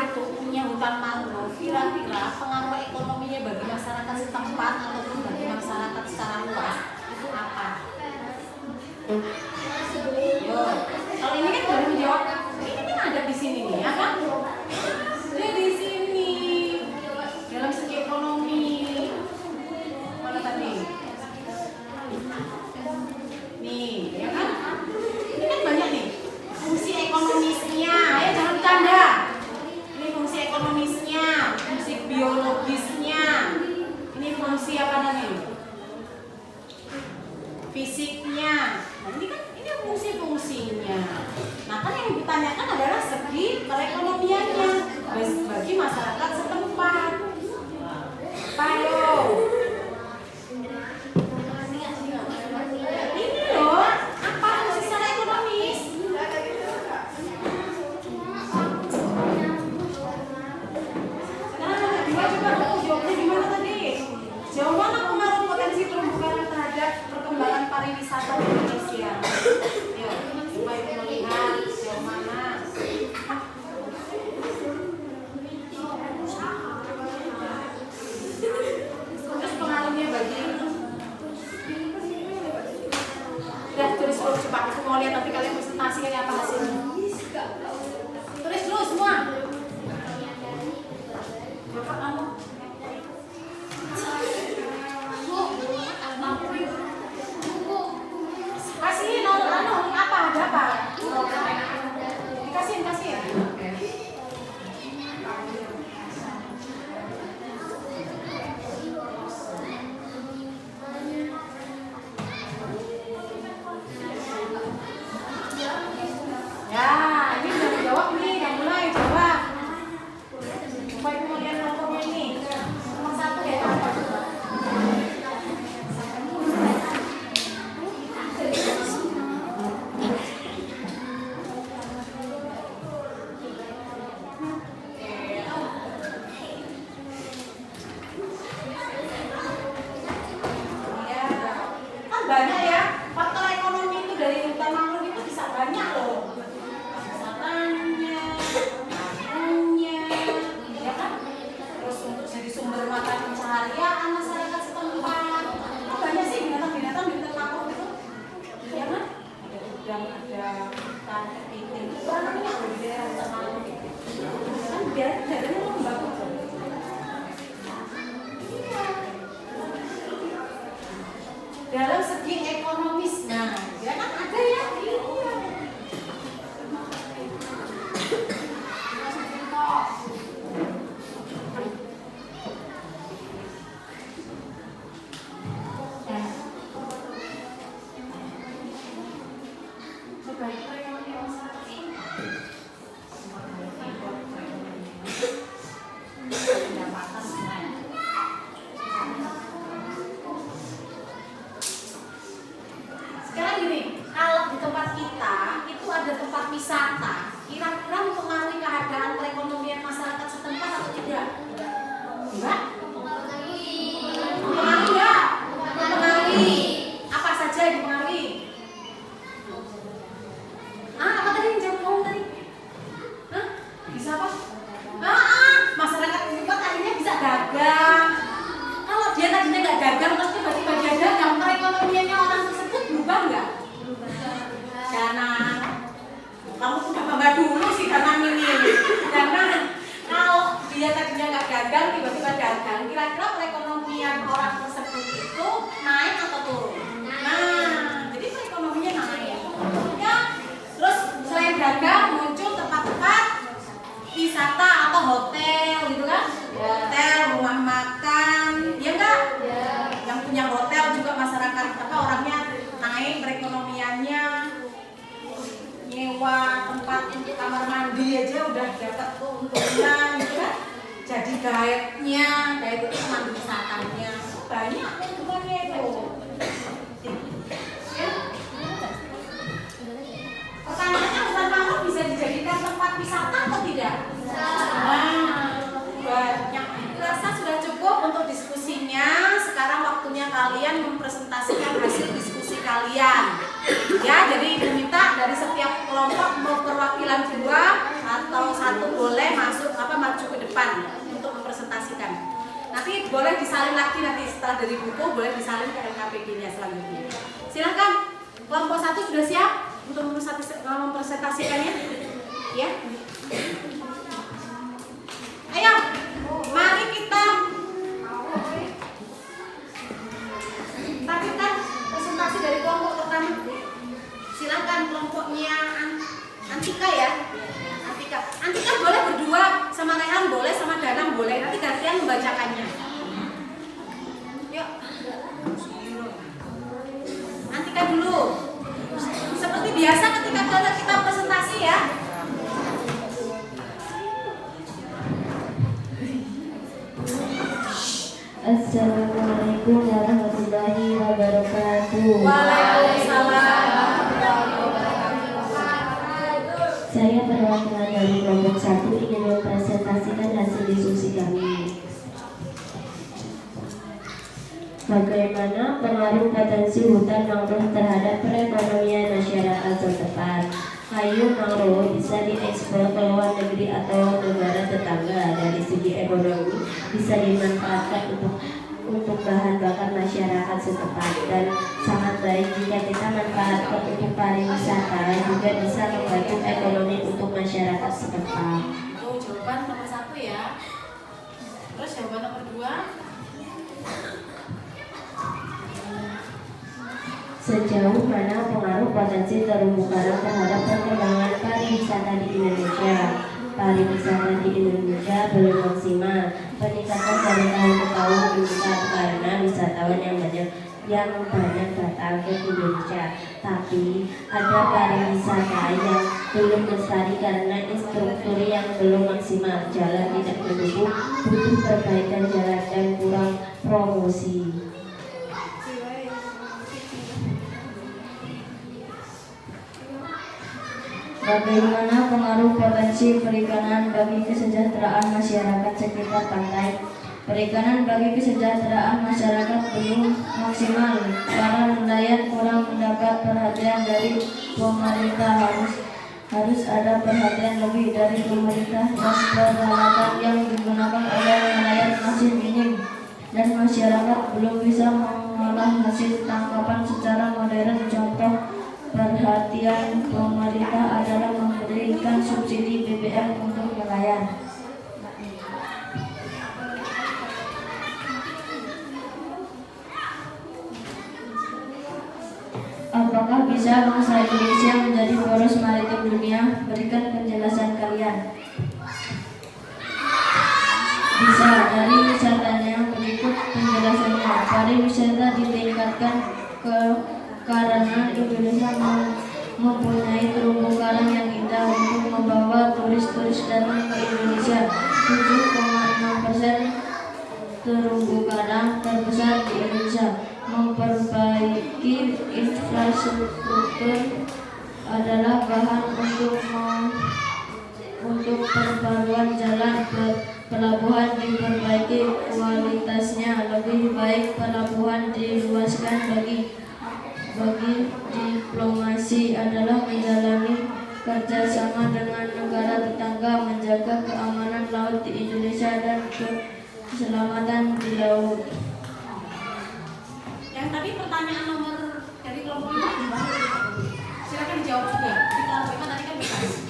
Speaker 2: itu punya hutan mangrove, kira-kira pengaruh ekonominya bagi masyarakat setempat ataupun bagi masyarakat secara luas itu apa? Yo, kalau ini kan baru menjawab, ini kan ada di sini nih, ya kan? Dia di sini dalam segi ekonomi. Mana tadi? Nih, ya kan? Ini kan banyak nih. Coba jawabnya gimana tadi? Sejauh mana pengaruh potensi terumbu karang terhadap perkembangan pariwisata di Indonesia? Ya, coba ibu melihat sejauh mana. Terus pengaruhnya bagi udah tulis dulu cepat, aku mau lihat nanti kalian presentasi kayak apa hasilnya. Tulis dulu semua. Bapak kamu. Kasih nol apa ada apa? Dikasihin. Ya, ini udah dijawab nih, udah mulai jawab. Coba ibu mau lihat kelompoknya ini. Nomor 1 ya, apa coba? Iya, kan banyak ya. Faktor ekonomi itu dari hutan mangrove itu bisa banyak loh. Wisatanya, kampungnya, ya kan? Terus untuk jadi sumber mata pencaharian masyarakat setempat. Kan banyak sih binatang-binatang di hutan mangrove itu. Ya kan? Ada udang, ada ikan, kepiting. Itu banyak loh di daerah hutan mangrove itu. Kan daerahnya lembab tuh. Dalam segi ekonomis, nah, ya kan ada ya. Sekarang gini, kalau di tempat kita itu ada tempat wisata, kira-kira mempengaruhi keadaan perekonomian masyarakat setempat atau tidak? Enggak? Mempengaruhi enggak? Mempengaruhi. Apa saja yang dipengaruhi? Apa tadi yang jawab kamu tadi? Hah? Bisa apa? Masyarakat setempat akhirnya bisa dagang. Kalau dia tadinya nggak dagang, terus tiba-tiba dia dagang, perekonomiannya orang tersebut berubah nggak? Dana, kamu sudah bangga dulu sih dana ini. Karena kalau dia tadinya nggak dagang, tiba-tiba dagang, kira-kira perekonomian orang tersebut itu naik atau turun? Nah, jadi perekonomiannya naik. Ya, terus selain dagang muncul tempat-tempat wisata atau hotel gitu kan? Hotel, rumah makan, ya enggak? Yang punya hotel juga masyarakat apa orangnya naik perekonomiannya, nyewa tempat untuk kamar mandi aja udah dapat keuntungan gitu kan? Jadi guide-nya, guide itu pemandu wisatanya banyak keuntungannya itu. Ya? Pertanyaannya hutan mangrove bisa dijadikan tempat wisata atau tidak? Banyak. Rasa sudah cukup untuk diskusinya. Sekarang waktunya kalian mempresentasikan hasil diskusi kalian. Ya, jadi ibu minta dari setiap kelompok mau perwakilan 2 atau 1 boleh maju ke depan untuk mempresentasikan. Nanti boleh disalin lagi nanti setelah dari buku boleh disalin ke LKPD-nya selanjutnya. Silakan. Kelompok 1 sudah siap untuk mempresentasikannya? Ya. Ayo, mari kita tampilkan presentasi dari kelompok pertama. Silakan kelompoknya Antika ya. Antika boleh berdua sama Rehan boleh, sama Danang boleh. Nanti gantian membacakannya. Yuk. Antika dulu. Seperti biasa ketika kita presentasi ya.
Speaker 6: Assalamualaikum warahmatullahi wabarakatuh.
Speaker 2: Waalaikumsalam.
Speaker 6: Saya perwakilan dari kelompok 1 ingin mempresentasikan hasil diskusi kami. Bagaimana pengaruh potensi hutan mangrove terhadap perekonomian masyarakat setempat? Kayu mangrove bisa diekspor ke luar negeri atau negara tetangga. Dari segi ekonomi bisa dimanfaatkan untuk bahan bakar masyarakat setempat dan sangat baik jika kita manfaatkan untuk pariwisata, juga bisa membantu ekonomi untuk masyarakat setempat.
Speaker 2: Itu jawaban nomor 1 ya. Terus jawaban nomor 2.
Speaker 6: Sejauh mana pengaruh potensi terumbu karang terhadap perkembangan pariwisata di Indonesia? Pariwisata di Indonesia belum maksimal. Peningkatan dari tahun ke tahun meningkat karena wisatawan yang banyak datang ke Indonesia. Tapi ada pariwisata yang belum lestari karena infrastruktur yang belum maksimal. Jalan tidak mendukung, butuh perbaikan jalan dan kurang promosi. Bagaimana pengaruh potensi perikanan bagi kesejahteraan masyarakat sekitar pantai? Perikanan bagi kesejahteraan masyarakat belum maksimal. Para nelayan kurang mendapat perhatian dari pemerintah. Harus ada perhatian lebih dari pemerintah, dan peralatan yang digunakan oleh nelayan masih minim dan masyarakat belum bisa mengolah hasil tangkapan secara modern. Contoh perhatian pemerintah adalah memberikan subsidi BBM untuk nelayan. Apakah bisa bangsa Indonesia menjadi poros maritim dunia? Berikan penjelasan kalian. Bisa, dari wisatanya. Berikut penjelasannya. Pariwisata ditingkatkan karena Indonesia mempunyai terumbu karang yang indah untuk membawa turis-turis datang ke Indonesia. 7,6% terumbu karang terbesar di Indonesia. Memperbaiki infrastruktur adalah bahan untuk perbaruan jalan. Pelabuhan diperbaiki kualitasnya lebih baik. Pelabuhan diluaskan. Bagi diplomasi adalah menjalani kerjasama dengan negara tetangga, menjaga keamanan laut di Indonesia dan keselamatan di laut.
Speaker 2: Yang tadi pertanyaan nomor dari kelompok 5 gimana? Silakan dijawab juga. Di kelompok 5 tadi kan bebas.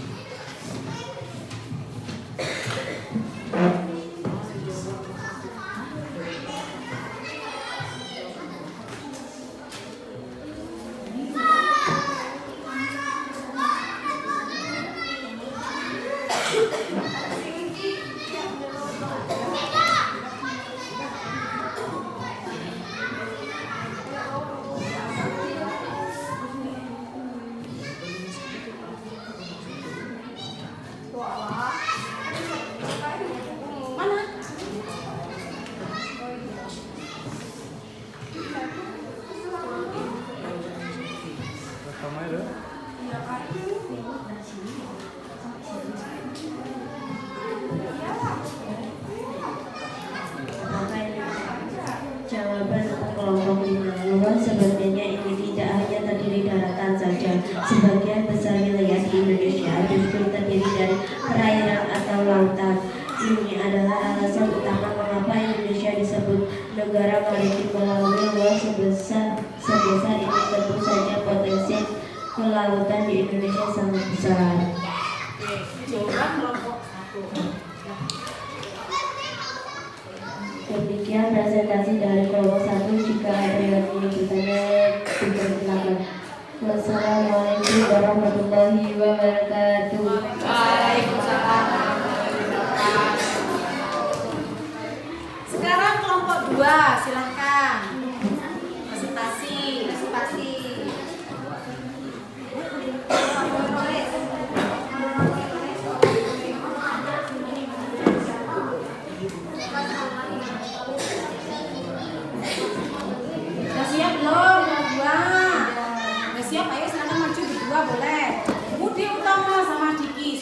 Speaker 6: Jawaban untuk kelompok 5. Luas sebenarnya ini tidak hanya terdiri daratan saja. Sebagian besar wilayah di Indonesia justru terdiri dari perairan atau lautan. Ini adalah alasan utama mengapa Indonesia disebut negara maritim. Melalui luas sebesar ini, tentu saja potensi kelautan di Indonesia sangat besar.
Speaker 2: Jawaban kelompok 1.
Speaker 6: Demikian presentasi dari kelompok 1. Jika ada yang ingin bertanya, dipersilakan. Wassalamualaikum warahmatullahi wabarakatuh.
Speaker 2: Waalaikumsalam. Sekarang kelompok 2, silahkan. Presentasi. Sudah siap belum? Kelompok 2. Sudah siap? Ayo silakan maju berdua boleh. Budi Utama sama Diki.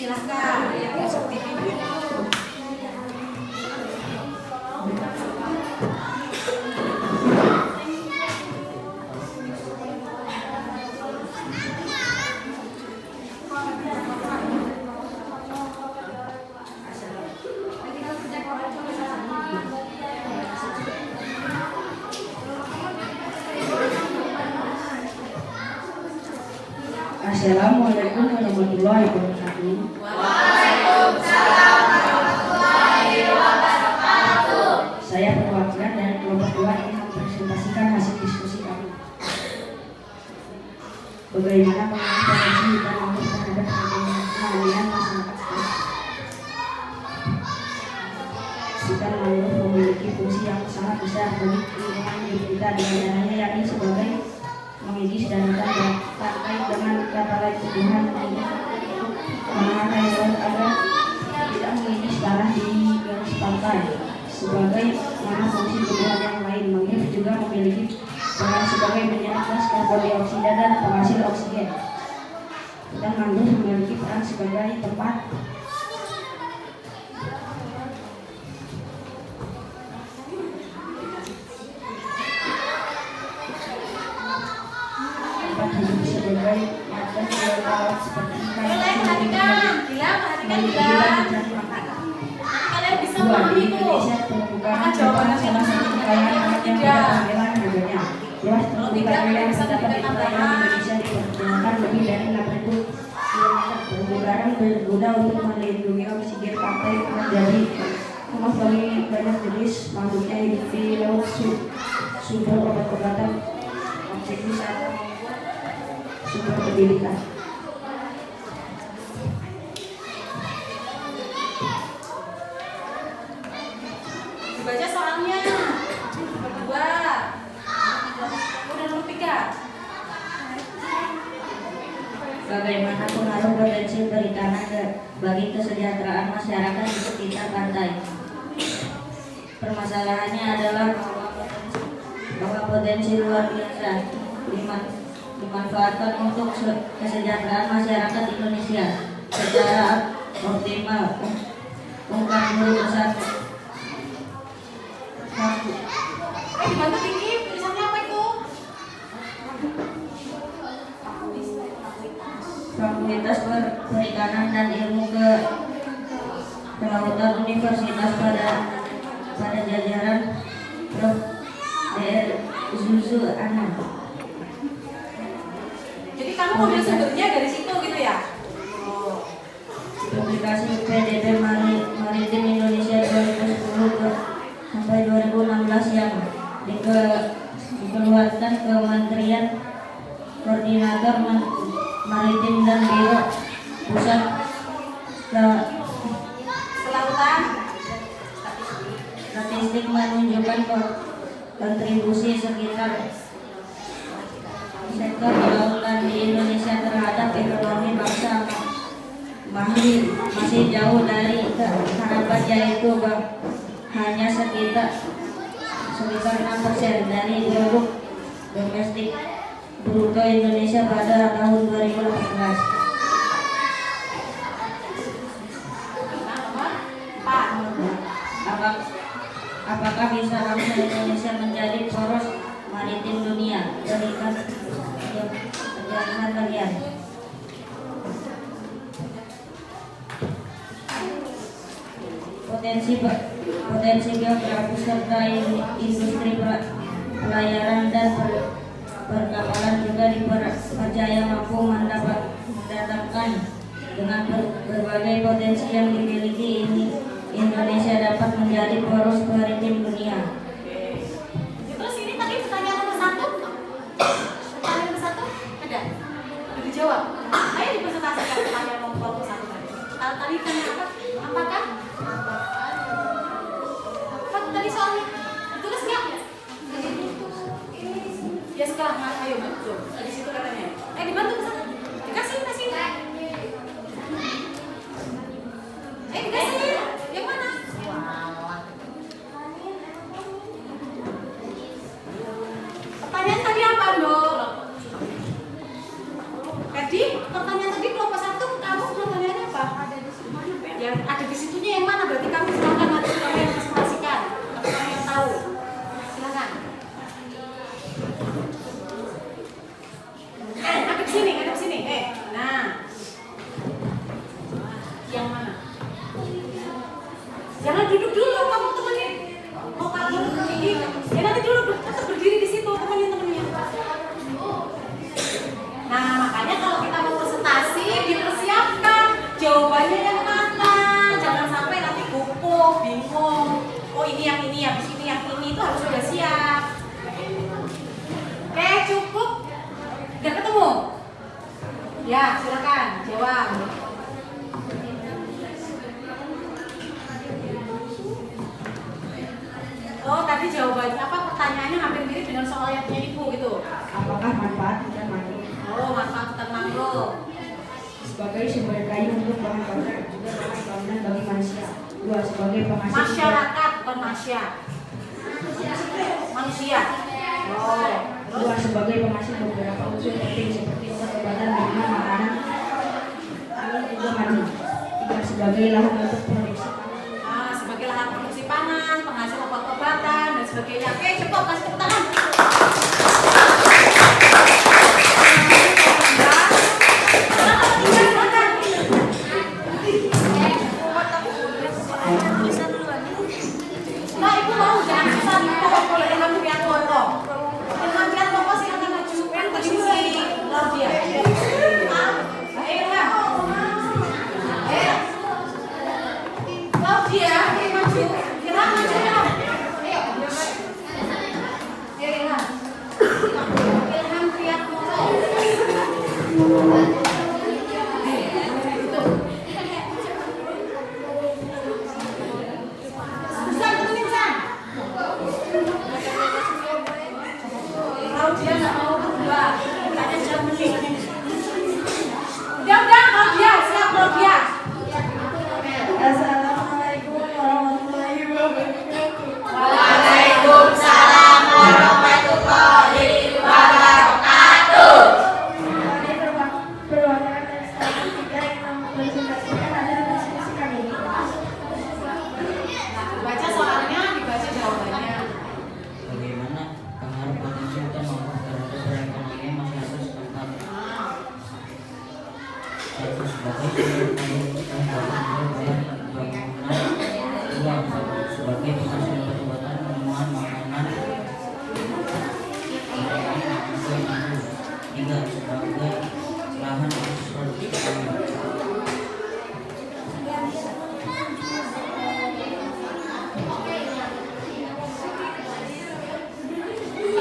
Speaker 6: Assalamualaikum warahmatullahi wabarakatuh. Saya perwakilan dari kelompok 2 ingin mempresentasikan hasil diskusi kami. Bagaimana mengantisipasi dan terhadap keahlian masyarakat setempat. Hutan mangrove memiliki fungsi yang sangat besar bagi lingkungan hidup kita, diantaranya yakni sebagai mengikis dan hutan pantai dengan kata lain tumbuhan menahan air laut agar tidak mengikis tanah di garis pantai. Sebagai mana fungsi tumbuhan yang lain, mangrove juga memiliki peran sebagai penyerap gas karbon dioksida dan penghasil oksigen. Hutan mangrove memiliki peran sebagai tempat hidup sebagai macam laut seperti ikan,
Speaker 2: Kalian bisa
Speaker 6: Dua,
Speaker 2: memahami
Speaker 6: di
Speaker 2: itu.
Speaker 6: Indonesia terumbu karang
Speaker 2: Jawabannya
Speaker 6: merupakan salah satu kekayaan alam yang tidak terhilang harganya. Luas terumbu karang yang terdapat di perairan Indonesia diperkirakan lebih dari 6.000 km. Terumbu karang berguna untuk melindungi oksigen pantai, menjadi rumah bagi banyak jenis makhluknya hidup di laut, sumber obat-obatan, objek wisata, sumber pendidikan.
Speaker 2: Dibaca soalnya. Kedua. Udah nomor 3.
Speaker 6: Bagaimana pengaruh potensi perikanan bagi kesejahteraan masyarakat di sekitar pantai? Permasalahannya adalah bahwa potensi luar biasa dimanfaatkan untuk kesejahteraan masyarakat Indonesia secara optimal. Ungkap dulu bersatu.
Speaker 2: Bantu tinggi, tulisannya apa itu?
Speaker 6: Fakultas Perikanan dan Ilmu Kelautan Universitas pada jajaran Prof. Dr. Zuzu Anam.
Speaker 2: Jadi kamu ambil sumbernya dari situ gitu ya?
Speaker 6: Publikasi PDB Maritim Indonesia 2010 sampai 2016 yang dikeluarkan Kementerian Koordinator Maritim dan Biro Pusat
Speaker 2: Kelautan.
Speaker 6: Statistik menunjukkan kontribusi sekitar sektor kelautan di Indonesia terhadap ekonomi bangsa masih jauh dari harapan, yaitu hanya sekitar 6% dari produk domestik bruto Indonesia pada tahun 2018. Apakah bisa bangsa Indonesia menjadi poros maritim dunia? Berikan penjelasan kalian. Potensi geografis serta industri pelayaran dan perkapalan juga dipercaya mampu mendatangkan. Dengan berbagai potensi yang dimiliki ini, Indonesia dapat menjadi poros maritim dunia.
Speaker 2: Terus ini tadi pertanyaan nomor 1. Pertanyaan nomor 1 ada? Udah dijawab. Ayo dipresentasikan pertanyaan nomor 1 tadi. Tadi tanya apa? Apakah? Apa tadi soalnya? Ditulis nggak? Ya sekarang, ayo betul. Di situ katanya. Dibantu ke sana. Dikasih. Dikasih. Yang mana? Pertanyaan tadi apa, Dok? Tadi pertanyaan tadi kelompok 1 kamu pertanyaannya apa? Yang ada di situnya yang mana? Berarti kamu silakan nanti kalian presentasikan. Kalau kalian tahu. Silakan. Ada di sini. Nah. Yang mana? Jangan duduk dulu kamu temannya. Mau kamu tinggi. Ya nanti dulu tetap berdiri di situ temannya. Nah, makanya kalau kita mau presentasi bingung. Oh ini yang ini, habis ini yang ini, itu harus sudah siap. Oke, cukup. Udah ketemu? Ya, silakan jawab. Oh, tadi jawabannya apa? Pertanyaannya hampir mirip dengan soal yang punya ibu gitu.
Speaker 6: Apakah manfaat hutan mangrove
Speaker 2: Oh, manfaat hutan mangrove.
Speaker 6: sebagai sumber kayu untuk bahan bakar dan juga bahan bangunan bagi manusia? 2. Sebagai penghasil
Speaker 2: Masyarakat, bukan manusia. Manusia. Oh,
Speaker 6: 2. Sebagai penghasil beberapa unsur penting seperti obat-obatan, minuman, makanan, dan juga madu. 3. Sebagai lahan untuk produksi
Speaker 2: nah, sebagai lahan produksi pangan, penghasil obat-obatan dan sebagainya. Oke, cepat kasih tepuk tangan. Nah, ibu mau jangan susah pokok kalau Ilham Wiyanto itu. Ilham Wiyanto kok silakan maju ke divisi Laudia. Ayo Ilham. Laudia, maju. Ilham maju Ilham. Ayo. Ayo Ilham. Ilham Wiyanto. Kalau dia nggak mau berdua, tanya jam menit. Udah, kalau dia siap kalau dia.
Speaker 6: Assalamualaikum warahmatullahi wabarakatuh.
Speaker 2: Waalaikumsalam warahmatullahi wabarakatuh.
Speaker 6: Perwakilan dari statistika yang mempresentasikan hasil diskusi kali ini.
Speaker 2: Baca soalnya, dibaca jawabannya.
Speaker 7: Bagaimana pengaruh potensi hutan mangrove terhadap perekonomian masyarakat setempat? 1. Sebagai sumber kayu dan bahan bangunan. 2. Sebagai penghasil obat-obatan, minuman, makanan, 3. Sebagai lahan untuk produksi pangan.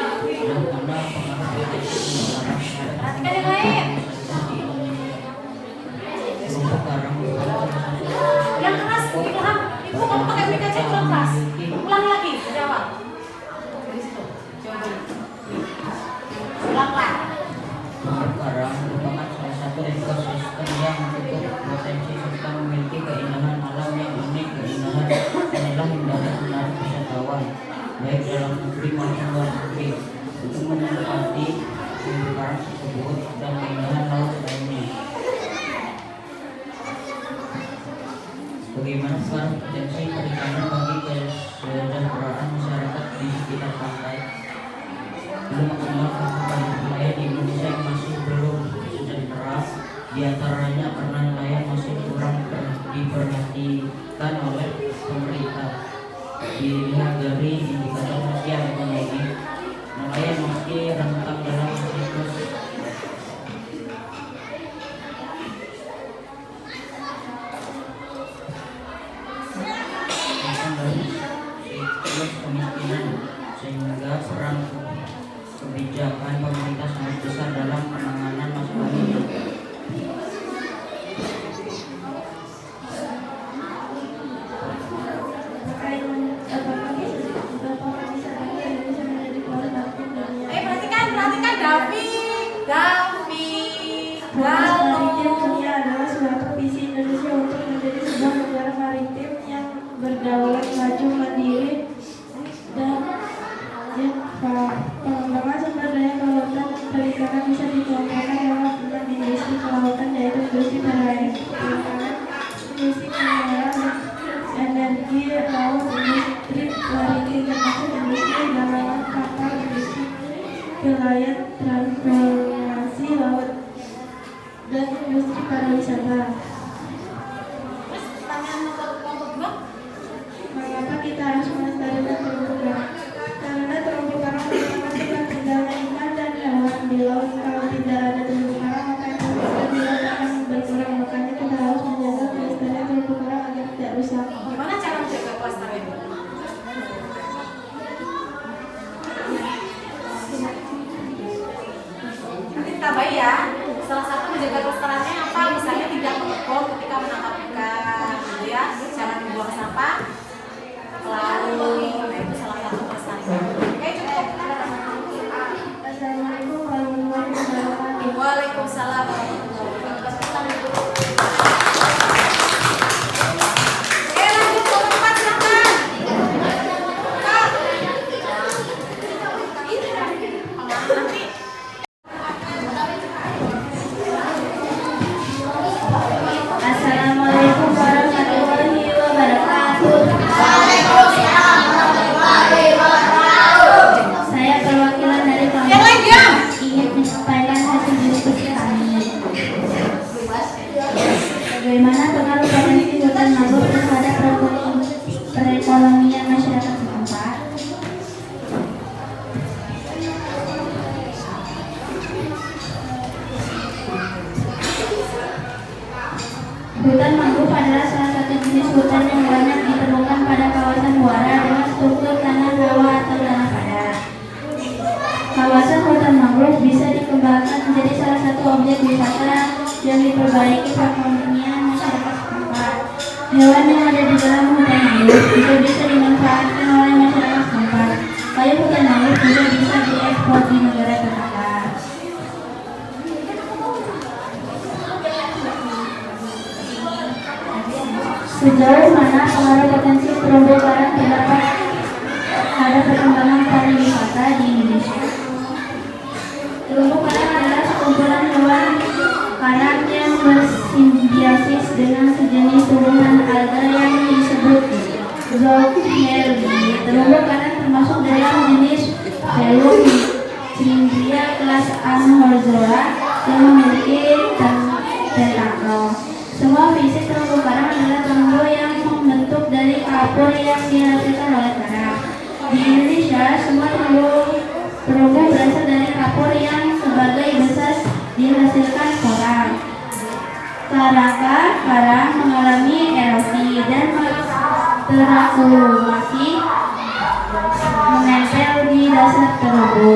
Speaker 7: Bagaimana pengaruh potensi hutan masyarakat
Speaker 2: Perhatikan yang lain.
Speaker 7: terumbu karang
Speaker 2: Yang keras, Ilham. Ibu kamu pakai mic aja kurang keras. Ulang lagi, jawab. Dari situ, jawabannya. Ulang.
Speaker 7: terumbu karang merupakan salah satu ekosistem yang cukup potensi serta memiliki keindahan alam yang unik. Keindahan inilah yang dapat menarik wisatawan baik dalam negeri maupun luar negeri untuk menikmati terumbu karang tersebut dan keindahan laut lainnya. Bagaimana pengaruh potensi perikanan bagi kesejahteraan masyarakat di sekitar pantai? Belum maksimal karena banyak nelayan di Indonesia yang masih belum sejahtera. Di antaranya karena nelayan masih kurang diperhatikan oleh pemerintah. Dilihat dari indikator sosial ekonomi, nelayan masih rentan dalam siklus kemiskinan, sehingga peran kebijakan pemerintah sangat besar dalam penanganan masalah ini.
Speaker 2: Perhatikan Davi.
Speaker 6: Maritim dunia adalah suatu visi Indonesia untuk menjadi sebuah negara maritim yang berdaulat, maju, mandiri, dan pengembangan sumber daya kelautan dan perikanan bisa dikelompokkan dalam 6 industri kelautan, yaitu industri perairan, perikanan, industri mineral, energi laut, industri perekonomian masyarakat setempat. Hutan mangrove adalah salah satu jenis hutan yang banyak ditemukan pada kawasan muara dengan struktur tanah rawa atau tanah padat. Kawasan hutan mangrove bisa dikembangkan menjadi salah satu objek wisata yang diperbaiki perekonomian masyarakat setempat. Hewan yang ada di dalam hutan mangrove juga bisa dimanfaatkan oleh masyarakat setempat. Kayu hutan mangrove juga bisa diekspor di negara tetangga. Sejauh mana pengaruh potensi terumbu karang terdapat pada perkembangan pariwisata di Indonesia? Terumbu karang adalah sekumpulan hewan karang yang bersimbiosis dengan sejenis tumbuhan alga yang disebut zooxanthellae. Terumbu karang termasuk dalam jenis Velum Cimbria kelas Anhorzoa yang memiliki tentakel. Semua fisik terumbu karang adalah terumbu yang membentuk dari kapur yang dihasilkan oleh karang. Di Indonesia, semua terumbu berasal dari kapur yang sebagai besar dihasilkan korang. Karang mengalami erosi dan terakumulasi menempel di dasar terumbu.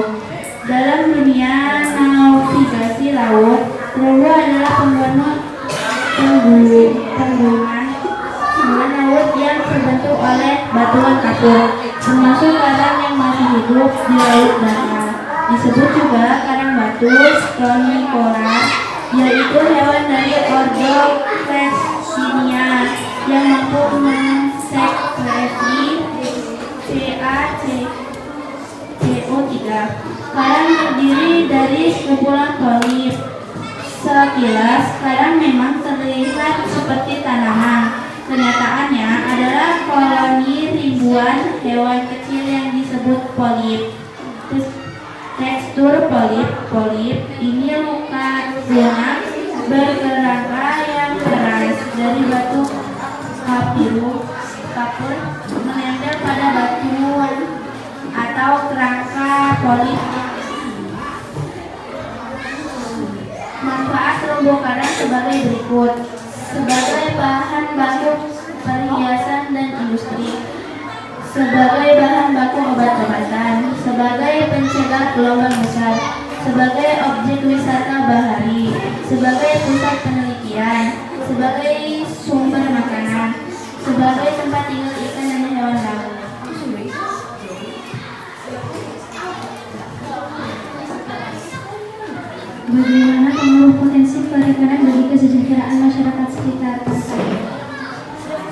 Speaker 6: Dalam dunia navigasi laut, terumbu adalah tenggungan laut yang terbentuk oleh batuan kapur, termasuk karang yang masih hidup di laut datar. Disebut juga karang batu Strongycora, yaitu hewan dari ordo Crescinia yang mampu mensekresi CO3. Karang terdiri dari sekumpulan polip. Sekilas, karang memang terlihat seperti tanaman. Kenyataannya adalah koloni ribuan hewan kecil yang disebut polip. Tekstur polip ini lunak berkerangka yang keras dari batu kapur menempel pada batuan atau kerangka polip. Manfaat terumbu karang sebagai berikut: sebagai bahan baku perhiasan dan industri, sebagai bahan baku obat-obatan, sebagai pencegah gelombang besar, sebagai objek wisata bahari, sebagai pusat penelitian, sebagai sumber makanan, sebagai tempat tinggal ikan dan hewan laut. Bagaimana pengaruh potensi perikanan bagi kesejahteraan masyarakat sekitar pantai?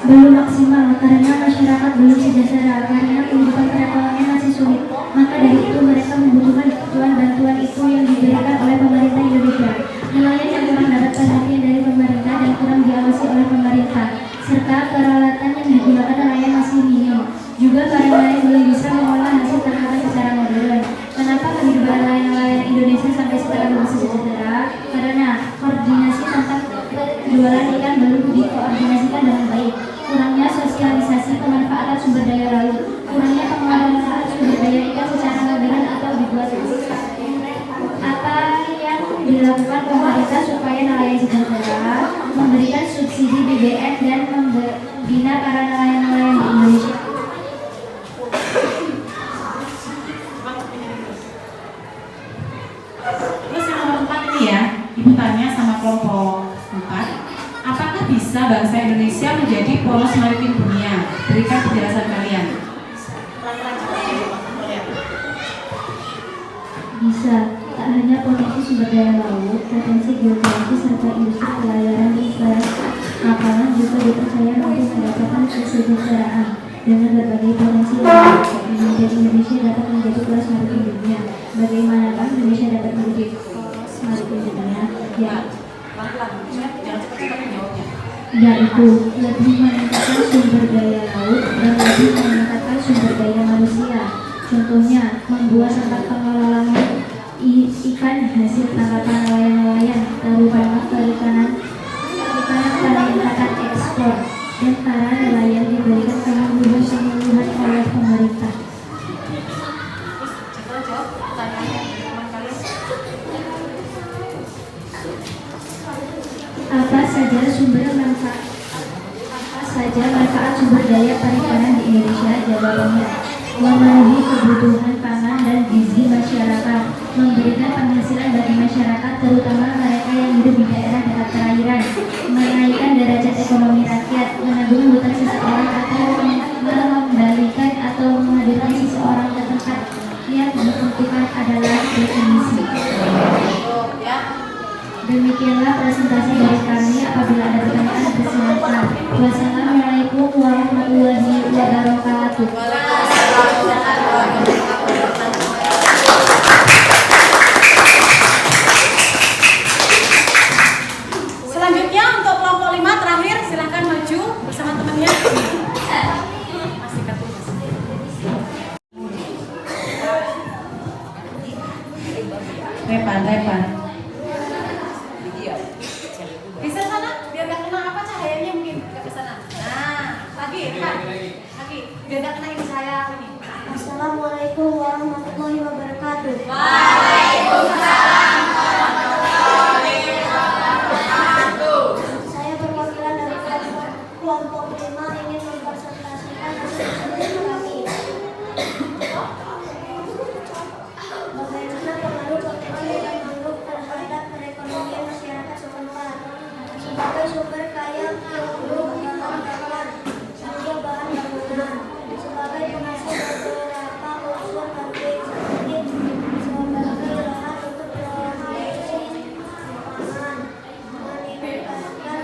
Speaker 6: Belum maksimal karena masyarakat belum sejahtera, karena kehidupan perekonomian masih sulit. Maka dari itu mereka membutuhkan bantuan itu yang diberikan oleh pemerintah Indonesia. Nelayan yang kurang dapat perhatian dari pemerintah dan kurang diawasi oleh pemerintah, serta peralatan yang digunakan nelayan masih minim. Juga para nelayan belum bisa mengolah hasil tangkapan secara modern. Kenapa kehidupan nelayan Indonesia sampai sekarang belum sejahtera? Karena koordinasi tentang penjualan ikan belum dikoordinasikan dengan baik. Kurangnya sosialisasi pemanfaatan sumber daya laut, kurangnya pengelolaan sumber daya ikan secara modern atau dibuat. Apa yang dilakukan pemerintah supaya nelayan sejahtera? Memberikan subsidi BBM dan membina para nelayan-nelayan di Indonesia.
Speaker 2: Terus yang nomor 4 ini ya, Ibu tanya sama kelompok 4. Apakah bisa bangsa Indonesia menjadi poros maritim dunia? Berikan penjelasan kalian.
Speaker 6: Bisa, tak hanya potensi sumber daya laut, potensi geografis serta industri pelayaran di kapal juga dipercaya mampu mendapatkan kesejahteraan. Dengan berbagai potensi laut, Indonesia dapat menjadi poros maritim dunia. Bagaimanakah Indonesia dapat menjadi poros maritim dunia? Yaitu lebih meningkatkan sumber daya laut dan lebih meningkatkan sumber daya manusia. Contohnya, membuat tempat pengelolaan ikan hasil tangkapan nelayan-nelayan, terutama perikanan peningkatan ekspor, dan para nelayan diberikan kemudahan ada sumber manfaat apa saja manfaat sumber daya perikanan di Indonesia? Jawabannya, memenuhi kebutuhan pangan dan gizi masyarakat, memberikan penghasilan bagi masyarakat terutama mereka yang hidup di daerah dekat perairan, menaikkan derajat ekonomi rakyat, menabung hutang seseorang atau mengembalikan atau menghadirkan seseorang ke tempat yang ditentukan adalah definisi. Demikianlah presentasi dari kami. Apabila ada pertanyaan, silakan. Wassalamualaikum warahmatullahi wabarakatuh.
Speaker 2: Selanjutnya untuk kelompok 5 terakhir, silahkan maju bersama temannya. Masih ketulis.
Speaker 1: Repan.
Speaker 2: Bisa sana, biar gak kena apa cahayanya mungkin gak ke sana. Nah, lagi, biar gak kena ini saya ini.
Speaker 3: Assalamualaikum warahmatullahi wabarakatuh. Saya perwakilan dari kelompok 5 ingin mempresentasikan hasil studi kami. Bagaimana pengaruh potensi hutan mangrove terhadap perekonomian masyarakat setempat? Sebagai sumber kaya mangrove bahan bakar, juga bahan bangunan. Sebagai penghasil beberapa unsur karbon seperti sebagai lahan untuk produksi pangan, meningkatkan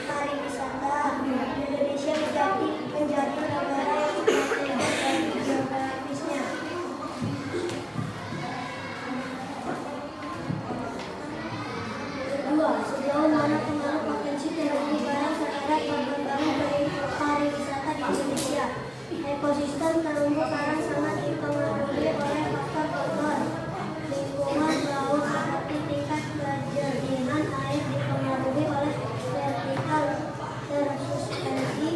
Speaker 3: pariwisata. Indonesia menjadi negara yang strategis bagi geografisnya. Kedua, sejauh mana pengaruh potensi teknologi barang terhadap perkembangan pariwisata di Indonesia? Ekosistem terumbu karang sangat dipengaruhi oleh faktor global. Lingkungan laut seperti tingkat kejernihan air dipengaruhi oleh vertikal tersuspensi,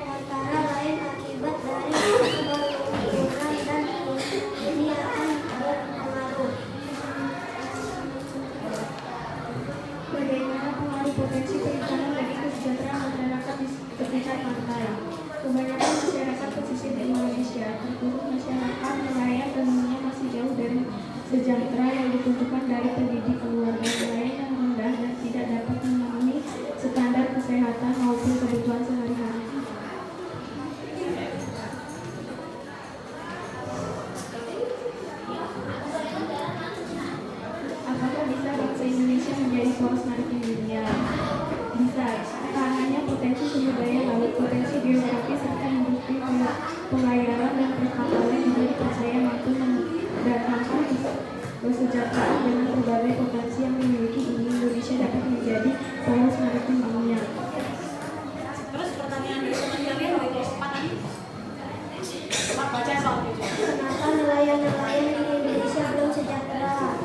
Speaker 3: antara lain akibat dari pembangunan dan ini akan berpengaruh. Bagaimana pengaruh potensi perikanan bagi kesejahteraan masyarakat di sekitar pantai? Kebanyakan masyarakat pesisir di Indonesia, terutama masyarakat nelayan, tentunya masih jauh dari sejahtera yang ditentukan dari pendidik keluarga nelayan yang rendah dan tidak dapat memenuhi standar kesehatan maupun kebutuhan sehari-hari. Apakah bisa bangsa Indonesia menjadi poros maritim dunia? Bisa. Tak hanya potensi sumber daya laut, potensi geografi serta industri pelayaran dan perkapalan juga dipercaya mampu mendatangkan kesejahteraan dengan berbagai potensi yang dimiliki ini. Indonesia dapat menjadi poros maritim dunia.
Speaker 2: Terus pertanyaan dari teman kalian dari kelas 4 tadi. Coba baca soalnya.
Speaker 3: Kenapa nelayan-nelayan di Indonesia belum sejahtera?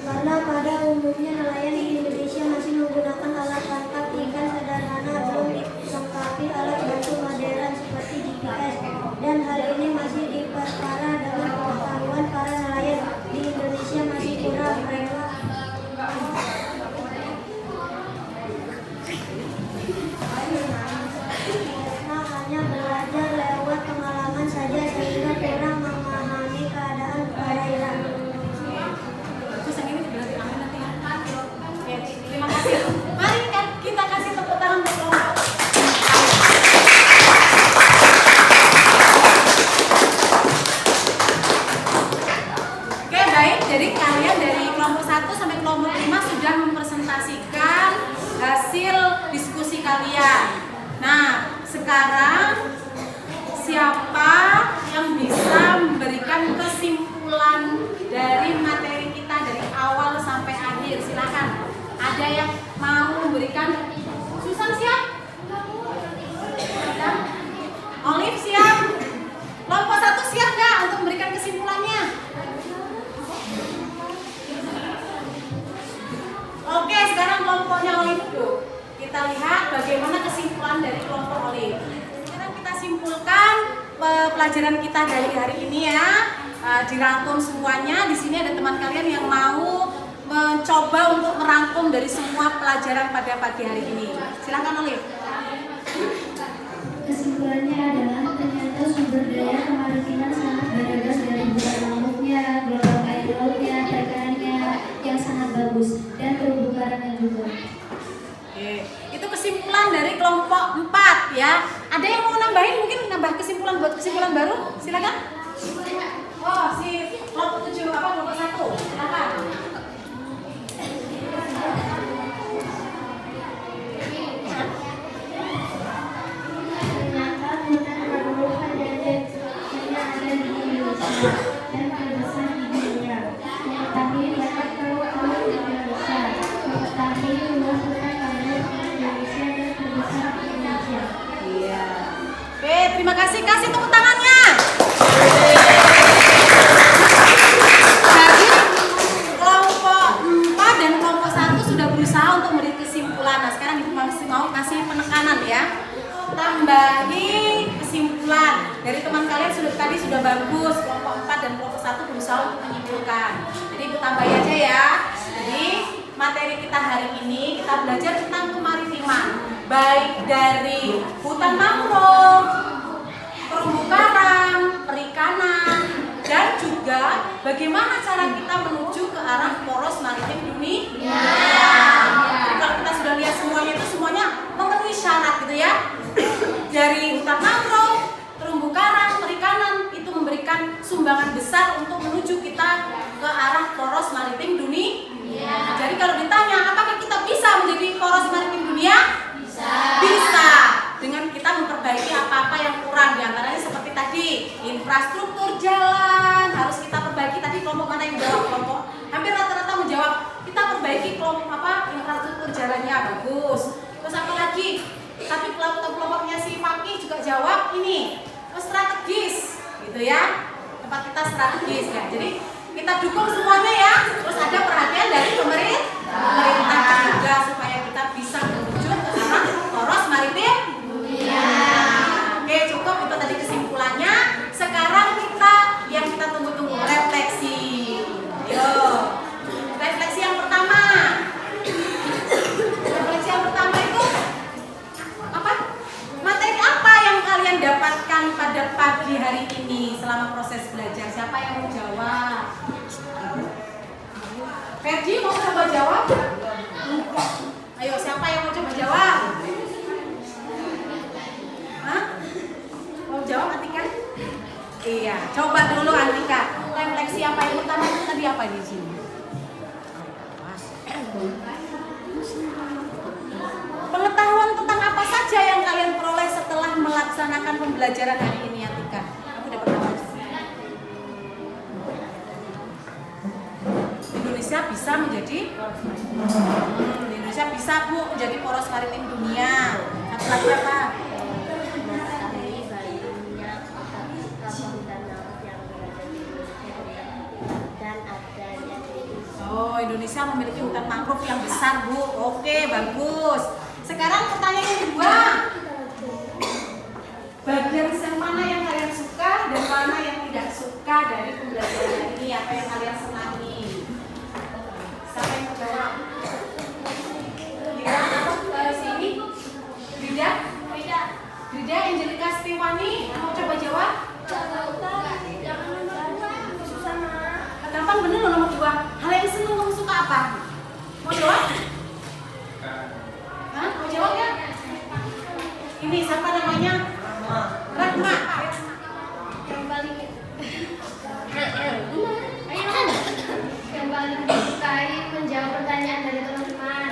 Speaker 3: Karena pada umumnya nelayan di Indonesia masih menggunakan alat tangkap ikan sederhana, belum dilengkapi alat bantu modern seperti GPS, dan hal ini masih diperparah dengan pengetahuan para nelayan di Indonesia masih kurang relevan. Mereka hanya belajar lewat pengalaman saja sehingga kurang memahami keadaan perairan.
Speaker 2: Terus yang ini berarti aman nanti ya. Oke, terima kasih. Mari kan kita kasih tepuk tangan untuk kelompok. Oke, baik. Jadi kalian dari kelompok 1 sampai kelompok 5 sudah mempresentasikan hasil diskusi kalian. Nah, sekarang siapa yang bisa memberikan kesimpulan dari materi kita dari awal sampai akhir? Silakan. Ada yang mau memberikan? Susan siap? Ada? Olive siap? Kelompok 1 siap nggak untuk memberikan kesimpulannya? Oke, sekarang kelompoknya Olive dulu. Kita lihat bagaimana kesimpulan dari kelompok Olive. Sekarang kita simpulkan pelajaran kita dari hari ini ya. Dirangkum semuanya. Di sini ada teman kalian yang mau mencoba untuk merangkum dari semua pelajaran pada pagi hari ini. Silakan Olive.
Speaker 6: Kesimpulannya adalah ternyata sumber daya kemaritiman sangat beragam dari bulan lautnya, gelombang air lautnya, tekanannya yang sangat bagus, dan terumbu karangnya juga.
Speaker 2: Oke, itu kesimpulan dari kelompok 4 ya. Ada yang mau nambahin, mungkin nambah kesimpulan buat kesimpulan baru? Silakan. Oh, si kelompok 7 apa kelompok 1? Silakan.
Speaker 3: Ternyata hutan mangrove hanya ada di Indonesia dan terbesar di dunia. Mengetahui banyak pulau-pulau di Indonesia. Mengetahui luas hutan mangrove di Indonesia dan terbesar di Indonesia.
Speaker 2: Iya. Oke, terima kasih. Kasih tepuk tangannya. Jadi kelompok 4 dan kelompok 1 sudah berusaha untuk memberi kesimpulan. Nah, sekarang Ibu masih mau kasih penekanan ya. Tambahi kesimpulan. Dari teman kalian tadi sudah bagus. Kelompok 4 dan kelompok 1 berusaha untuk menyimpulkan. Jadi Ibu tambahi aja ya. Jadi materi kita hari ini kita belajar tentang kemaritiman. Baik dari hutan mangrove, terumbu karang, perikanan, dan juga bagaimana cara kita menuju ke arah poros maritim dunia. Jadi kalau kita sudah lihat semuanya itu semuanya memenuhi syarat gitu ya. Dari hutan mangrove, terumbu karang, perikanan itu memberikan sumbangan besar untuk menuju kita ke arah poros maritim dunia. Jadi kalau ditanya apakah kita bisa menjadi poros maritim dunia? Bisa. Dengan kita memperbaiki apa-apa yang kurang, diantaranya seperti tadi infrastruktur jalan harus kita perbaiki. Tadi kelompok mana yang menjawab? Kelompok hampir rata-rata menjawab kita perbaiki kelompok infrastruktur jalannya bagus. Terus apa lagi? Tapi kelompoknya si Fakih juga jawab ini strategis gitu ya, tempat kita strategis ya. Jadi kita dukung semuanya ya. Terus ada perhatian dari pemerintah juga supaya kita bisa menuju ke arah poros maritim dunia. Oke, cukup itu tadi kesimpulannya. Sekarang yang kita tunggu-tunggu refleksi. Yo, refleksi yang pertama. Refleksi yang pertama itu apa? Materi apa yang kalian dapatkan pada pagi hari ini selama proses belajar? Siapa yang mau jawab? Ferdi mau coba jawab? Ayo, siapa yang mau coba jawab? Hah? Mau jawab Atika? Iya, coba dulu Atika. Refleksi apa yang pertama itu tadi apa di sini? Pengetahuan tentang apa saja yang kalian peroleh setelah melaksanakan pembelajaran hari ini, Atika? Aku dapat apa? Indonesia bisa menjadi Indonesia bisa Bu menjadi poros maritim dunia. Satu lagi apa?
Speaker 3: Mengetahui banyak kapal hutan laut yang berada di Indonesia dan adanya
Speaker 2: Indonesia memiliki hutan mangrove yang besar Bu. Oke, bagus. Sekarang pertanyaan yang kedua. Bagian mana yang kalian suka dan mana yang tidak suka dari pembelajaran ini? Apa yang kalian senangi? Siapa yang mau jawab? Gira, sini. Grida, Angelika Stefani, mau coba jawab? Gampang bener loh nomor 2. Hal yang senang kamu suka apa? Mau jawab? Hah? Mau jawab ya? Ini siapa namanya? Ratma.
Speaker 3: yang paling disukai menjawab pertanyaan dari teman-teman.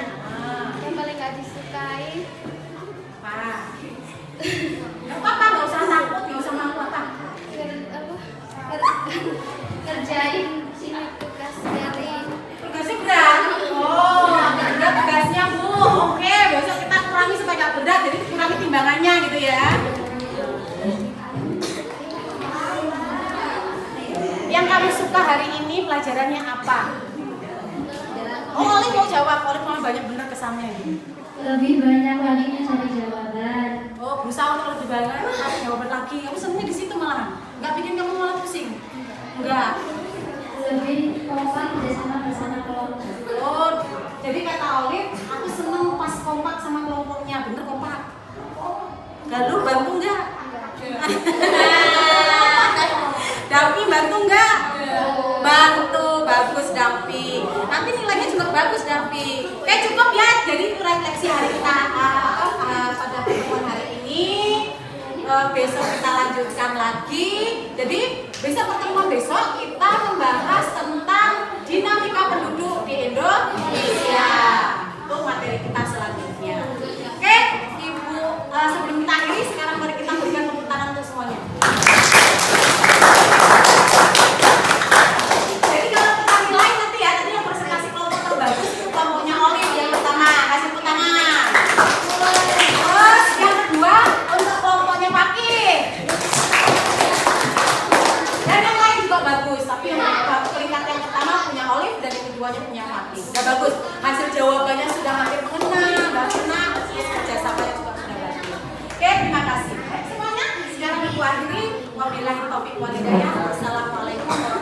Speaker 3: Yang paling gak disukai
Speaker 2: Apa? Gak apa-apa, gak usah takut, gak usah malu apa.
Speaker 3: Kerjain ini tugas dari
Speaker 2: Tugasnya berat. Oh, berat tugasnya Bu. Oke, besok kita kurangi supaya gak berat, jadi kurangi timbangannya gitu ya. Yang kamu suka hari ini pelajarannya apa? Oh, Oli mau jawab, Oli mau banyak bener kesannya ini.
Speaker 6: Lebih banyak lagi mencari jawaban.
Speaker 2: Oh, berusaha untuk lebih banyak cari jawaban lagi. Kamu senangnya di situ malahan. Nggak bikin kamu malah pusing. Enggak.
Speaker 6: Lebih kompak bersama kelompok.
Speaker 2: besok kita lanjutkan lagi. Jadi besok pertemuan besok kita membahas tentang dinamika penduduk di Indonesia. Itu materi kita selanjutnya. Oke, Ibu, sebelum kita akhiri sekarang mari kita berikan tepuk tangan untuk semuanya. Jadi kalau kita nilai nanti ya, tadi yang presentasi kelompok terbagus itu kelompoknya Olive yang pertama, kasih tepuk tangan. Terus yang kedua untuk kelompoknya Fakih. Dan yang lain juga bagus, tapi yang peringkat yang pertama punya Olive dan yang keduanya punya Fakih. Sudah bagus, hasil jawabannya sudah hampir mengenal, nggak kena, kerjasamanya juga sudah bagus. Oke, terima kasih. Baik semuanya, sekarang Ibu akhiri. Wabillahi taufiq wal hidayah. Wassalamualaikum warahmatullahi wabarakatuh.